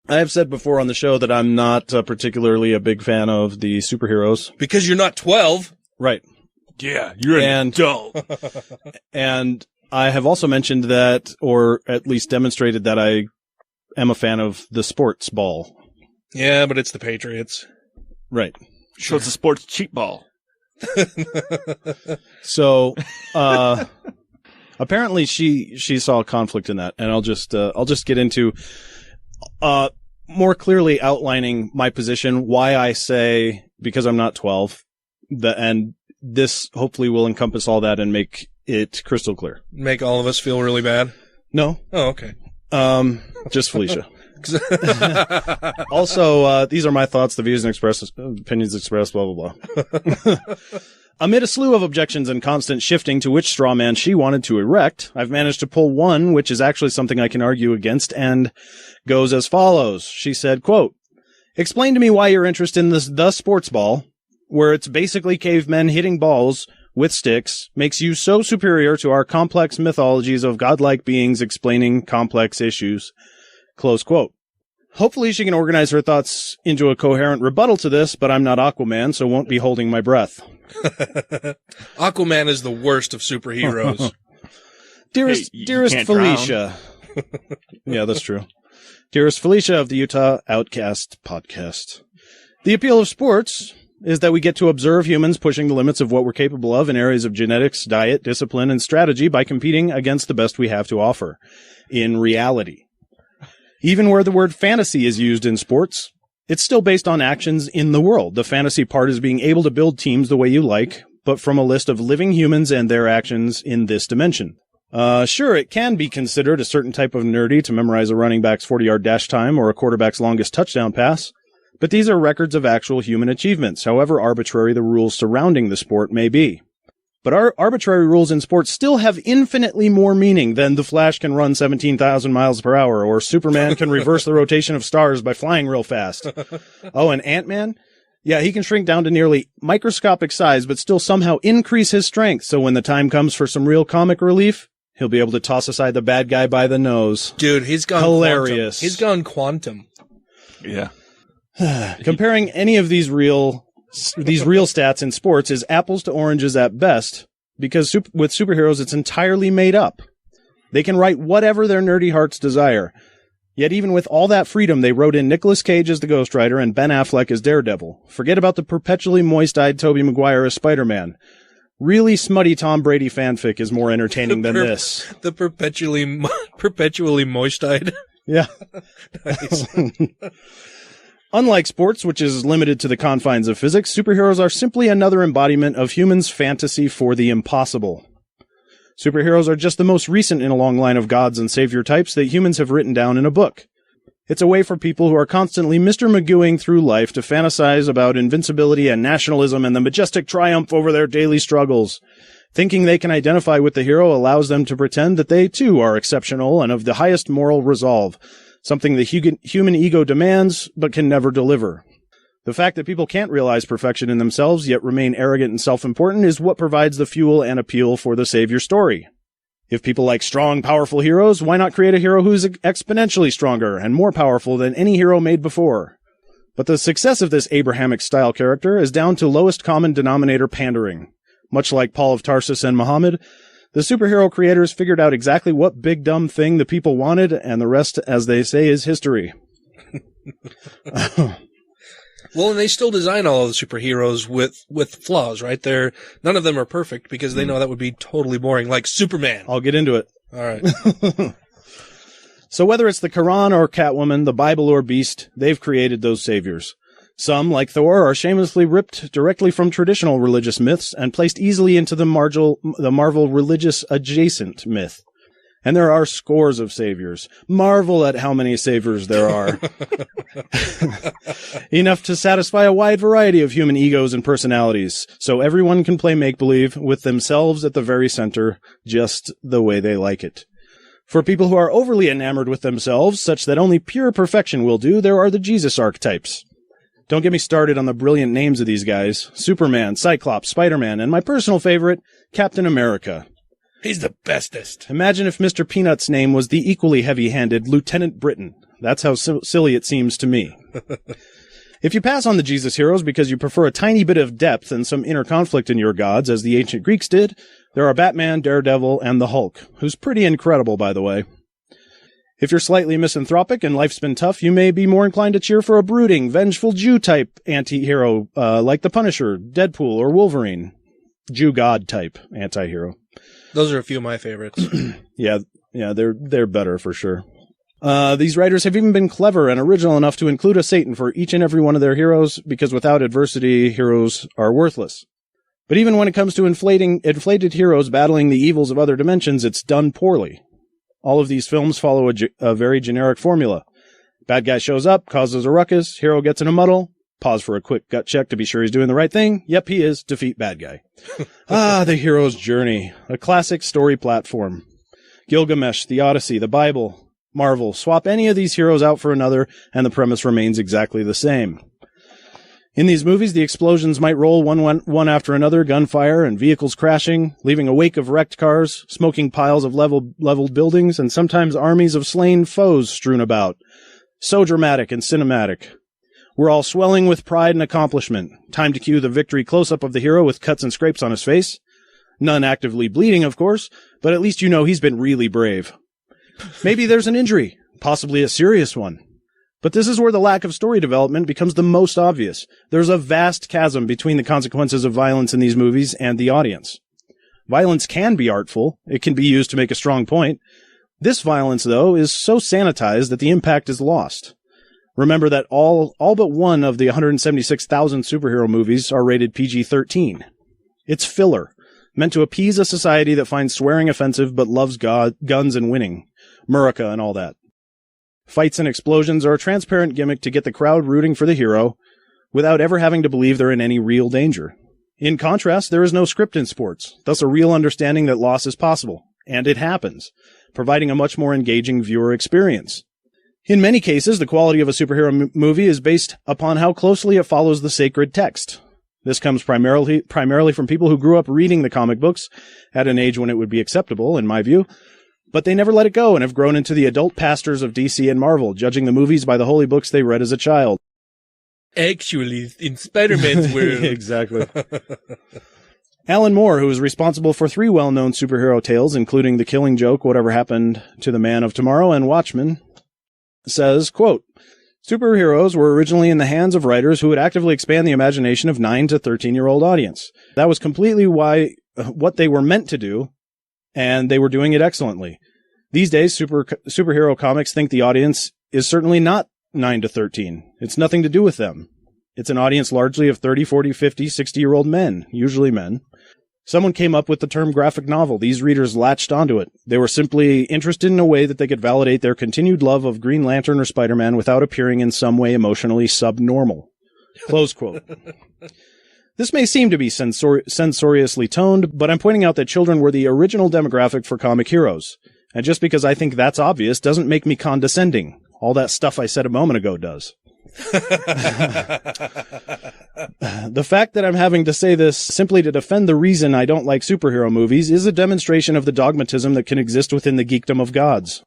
I have said before on the show that I'm not particularly a big fan of the superheroes. Because you're not 12. Right. Yeah, you're an adult. And I have also mentioned that, or at least demonstrated that I am a fan of the sports ball. Yeah, but it's the Patriots. Right. So it's a sports cheap ball. So, apparently she saw a conflict in that, and I'll just get into, more clearly outlining my position, why I say, because I'm not 12, and this hopefully will encompass all that and make it crystal clear. Make all of us feel really bad? No. Oh, okay. Just Felicia. Also, these are my thoughts, the views and opinions expressed, blah, blah, blah. Amid a slew of objections and constant shifting to which straw man she wanted to erect, I've managed to pull one, which is actually something I can argue against, and goes as follows. She said, quote, "Explain to me why you're interested in the sports ball, where it's basically cavemen hitting balls with sticks, makes you so superior to our complex mythologies of godlike beings explaining complex issues." Close quote. Hopefully she can organize her thoughts into a coherent rebuttal to this, but I'm not Aquaman, so won't be holding my breath. Aquaman is the worst of superheroes. Dearest Felicia. Yeah, that's true. Dearest Felicia of the Utah Outcast podcast. The appeal of sports is that we get to observe humans pushing the limits of what we're capable of in areas of genetics, diet, discipline, and strategy by competing against the best we have to offer. In reality. Even where the word fantasy is used in sports, it's still based on actions in the world. The fantasy part is being able to build teams the way you like, but from a list of living humans and their actions in this dimension. Sure, it can be considered a certain type of nerdy to memorize a running back's 40-yard dash time or a quarterback's longest touchdown pass, but these are records of actual human achievements, however arbitrary the rules surrounding the sport may be. But our arbitrary rules in sports still have infinitely more meaning than the Flash can run 17,000 miles per hour, or Superman can reverse the rotation of stars by flying real fast. Oh, and Ant-Man? Yeah, he can shrink down to nearly microscopic size, but still somehow increase his strength, so when the time comes for some real comic relief, he'll be able to toss aside the bad guy by the nose. Dude, he's gone hilarious. Quantum. He's gone quantum. Yeah. Comparing any of these real stats in sports is apples to oranges at best, because with superheroes it's entirely made up. They can write whatever their nerdy hearts desire. Yet even with all that freedom, they wrote in Nicolas Cage as the Ghost Rider and Ben Affleck as Daredevil. Forget about the perpetually moist-eyed Tobey Maguire as Spider-Man. Really smutty Tom Brady fanfic is more entertaining than this. The perpetually moist-eyed. Yeah. Nice. Unlike sports, which is limited to the confines of physics, superheroes are simply another embodiment of humans' fantasy for the impossible. Superheroes are just the most recent in a long line of gods and savior types that humans have written down in a book. It's a way for people who are constantly Mr. Magooing through life to fantasize about invincibility and nationalism and the majestic triumph over their daily struggles. Thinking they can identify with the hero allows them to pretend that they, too, are exceptional and of the highest moral resolve. Something the human ego demands, but can never deliver. The fact that people can't realize perfection in themselves, yet remain arrogant and self-important, is what provides the fuel and appeal for the savior story. If people like strong, powerful heroes, why not create a hero who's exponentially stronger and more powerful than any hero made before? But the success of this Abrahamic-style character is down to lowest common denominator pandering. Much like Paul of Tarsus and Muhammad, the superhero creators figured out exactly what big dumb thing the people wanted, and the rest, as they say, is history. Well, and they still design all of the superheroes with flaws, right? None of them are perfect because they know that would be totally boring, like Superman. I'll get into it. All right. So whether it's the Quran or Catwoman, the Bible or Beast, they've created those saviors. Some, like Thor, are shamelessly ripped directly from traditional religious myths and placed easily into the Marvel religious adjacent myth. And there are scores of saviors. Marvel at how many saviors there are. Enough to satisfy a wide variety of human egos and personalities, so everyone can play make-believe with themselves at the very center, just the way they like it. For people who are overly enamored with themselves, such that only pure perfection will do, there are the Jesus archetypes. Don't get me started on the brilliant names of these guys. Superman, Cyclops, Spider-Man, and my personal favorite, Captain America. He's the bestest. Imagine if Mr. Peanut's name was the equally heavy-handed Lieutenant Britain. That's how silly it seems to me. If you pass on the Jesus heroes because you prefer a tiny bit of depth and some inner conflict in your gods, as the ancient Greeks did, there are Batman, Daredevil, and the Hulk, who's pretty incredible, by the way. If you're slightly misanthropic and life's been tough, you may be more inclined to cheer for a brooding, vengeful Jew-type anti-hero, like the Punisher, Deadpool, or Wolverine. Jew-god type anti-hero. Those are a few of my favorites. Yeah, they're better for sure. These writers have even been clever and original enough to include a Satan for each and every one of their heroes, because without adversity, heroes are worthless. But even when it comes to inflated heroes battling the evils of other dimensions, it's done poorly. All of these films follow a very generic formula. Bad guy shows up, causes a ruckus, hero gets in a muddle, pause for a quick gut check to be sure he's doing the right thing. Yep, he is. Defeat bad guy. The hero's journey. A classic story platform. Gilgamesh, the Odyssey, the Bible, Marvel. Swap any of these heroes out for another, and the premise remains exactly the same. In these movies, the explosions might roll one after another, gunfire and vehicles crashing, leaving a wake of wrecked cars, smoking piles of leveled buildings, and sometimes armies of slain foes strewn about. So dramatic and cinematic. We're all swelling with pride and accomplishment. Time to cue the victory close-up of the hero with cuts and scrapes on his face. None actively bleeding, of course, but at least you know he's been really brave. Maybe there's an injury, possibly a serious one. But this is where the lack of story development becomes the most obvious. There's a vast chasm between the consequences of violence in these movies and the audience. Violence can be artful. It can be used to make a strong point. This violence, though, is so sanitized that the impact is lost. Remember that all but one of the 176,000 superhero movies are rated PG-13. It's filler, meant to appease a society that finds swearing offensive but loves guns and winning. Murica and all that. Fights and explosions are a transparent gimmick to get the crowd rooting for the hero without ever having to believe they're in any real danger. In contrast, there is no script in sports, thus a real understanding that loss is possible, and it happens, providing a much more engaging viewer experience. In many cases, the quality of a superhero movie is based upon how closely it follows the sacred text. This comes primarily from people who grew up reading the comic books at an age when it would be acceptable, in my view, but they never let it go and have grown into the adult pastors of DC and Marvel, judging the movies by the holy books they read as a child. Actually, in Spider-Man's world. Exactly. Alan Moore, who is responsible for 3 well-known superhero tales, including The Killing Joke, Whatever Happened to the Man of Tomorrow, and Watchmen, says, quote, superheroes were originally in the hands of writers who would actively expand the imagination of 9 to 13-year-old audience. That was completely what they were meant to do, and they were doing it excellently. These days, superhero comics think the audience is certainly not 9 to 13. It's nothing to do with them. It's an audience largely of 30, 40, 50, 60-year-old men, usually men. Someone came up with the term graphic novel. These readers latched onto it. They were simply interested in a way that they could validate their continued love of Green Lantern or Spider-Man without appearing in some way emotionally subnormal. Close quote. This may seem to be censoriously toned, but I'm pointing out that children were the original demographic for comic heroes. And just because I think that's obvious doesn't make me condescending. All that stuff I said a moment ago does. The fact that I'm having to say this simply to defend the reason I don't like superhero movies is a demonstration of the dogmatism that can exist within the geekdom of gods.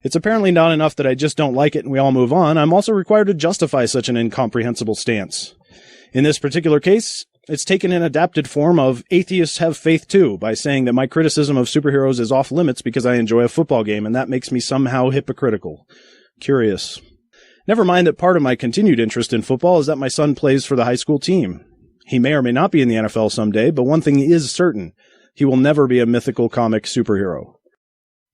It's apparently not enough that I just don't like it and we all move on. I'm also required to justify such an incomprehensible stance. In this particular case, it's taken an adapted form of atheists have faith too, by saying that my criticism of superheroes is off limits because I enjoy a football game, and that makes me somehow hypocritical. Curious. Never mind that part of my continued interest in football is that my son plays for the high school team. He may or may not be in the NFL someday, but one thing is certain. He will never be a mythical comic superhero.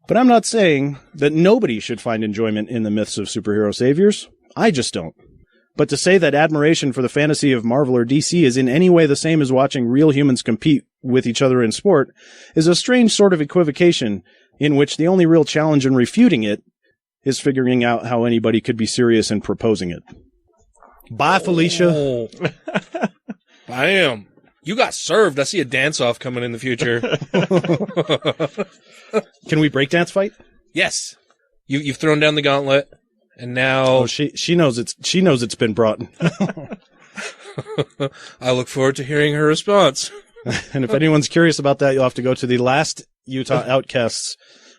But I'm not saying that nobody should find enjoyment in the myths of superhero saviors. I just don't. But to say that admiration for the fantasy of Marvel or DC is in any way the same as watching real humans compete with each other in sport is a strange sort of equivocation in which the only real challenge in refuting it is figuring out how anybody could be serious in proposing it. Bye, Felicia. Oh. Bam. You got served. I see a dance-off coming in the future. Can we breakdance fight? Yes. You've thrown down the gauntlet. And now she knows it's been brought. I look forward to hearing her response. And if anyone's curious about that, you'll have to go to the last Utah Outcasts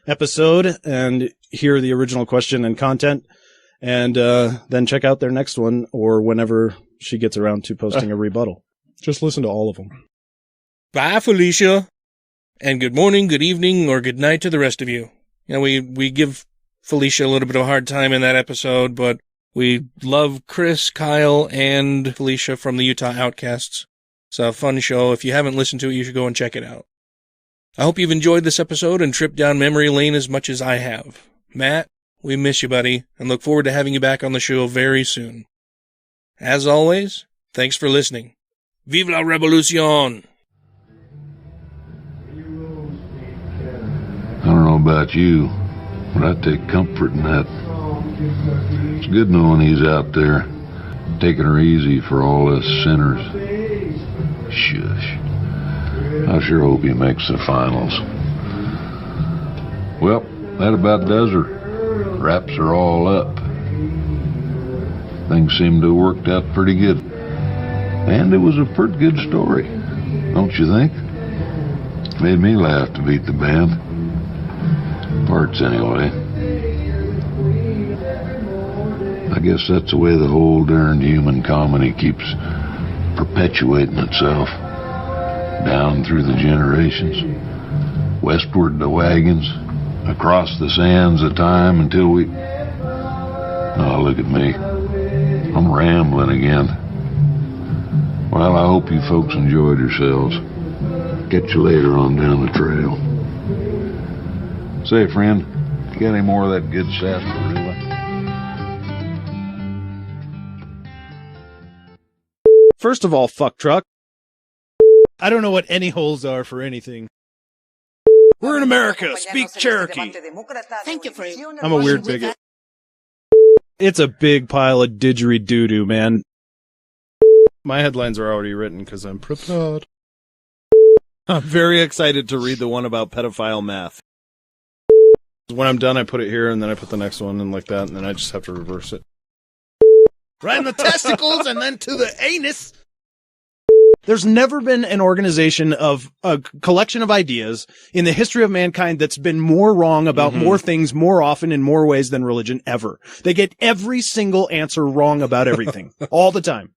episode and hear the original question and content. And then check out their next one, or whenever she gets around to posting a rebuttal. Just listen to all of them. Bye, Felicia. And good morning, good evening, or good night to the rest of you. We give Felicia a little bit of a hard time in that episode, but we love Chris, Kyle, and Felicia from the Utah Outcasts. It's a fun show. If you haven't listened to it, you should go and check it out. I hope you've enjoyed this episode and tripped down memory lane as much as I have. Matt, we miss you, buddy, and look forward to having you back on the show very soon. As always, thanks for listening. Viva La Rebelucion! I don't know about you, but I take comfort in that. It's good knowing he's out there, taking her easy for all us sinners. Shush. I sure hope he makes the finals. Well, that about does her. Wraps her all up. Things seem to have worked out pretty good. And it was a pretty good story, don't you think? Made me laugh to beat the band. Parts, anyway. I guess that's the way the whole darned human comedy keeps perpetuating itself. Down through the generations. Westward the wagons. Across the sands of time until we... Oh, look at me. I'm rambling again. Well, I hope you folks enjoyed yourselves. Catch you later on down the trail. Say, friend, you got any more of that good sarsaparilla? First of all, fuck truck. I don't know what any holes are for anything. We're in America. Speak Cherokee. Thank you for I'm a weird bigot. It's a big pile of didgeridoo, man. My headlines are already written because I'm prepared. I'm very excited to read the one about pedophile math. When I'm done, I put it here, and then I put the next one in like that, and then I just have to reverse it. Right in the testicles, and then to the anus. There's never been an organization of a collection of ideas in the history of mankind that's been more wrong about more things more often in more ways than religion ever. They get every single answer wrong about everything all the time.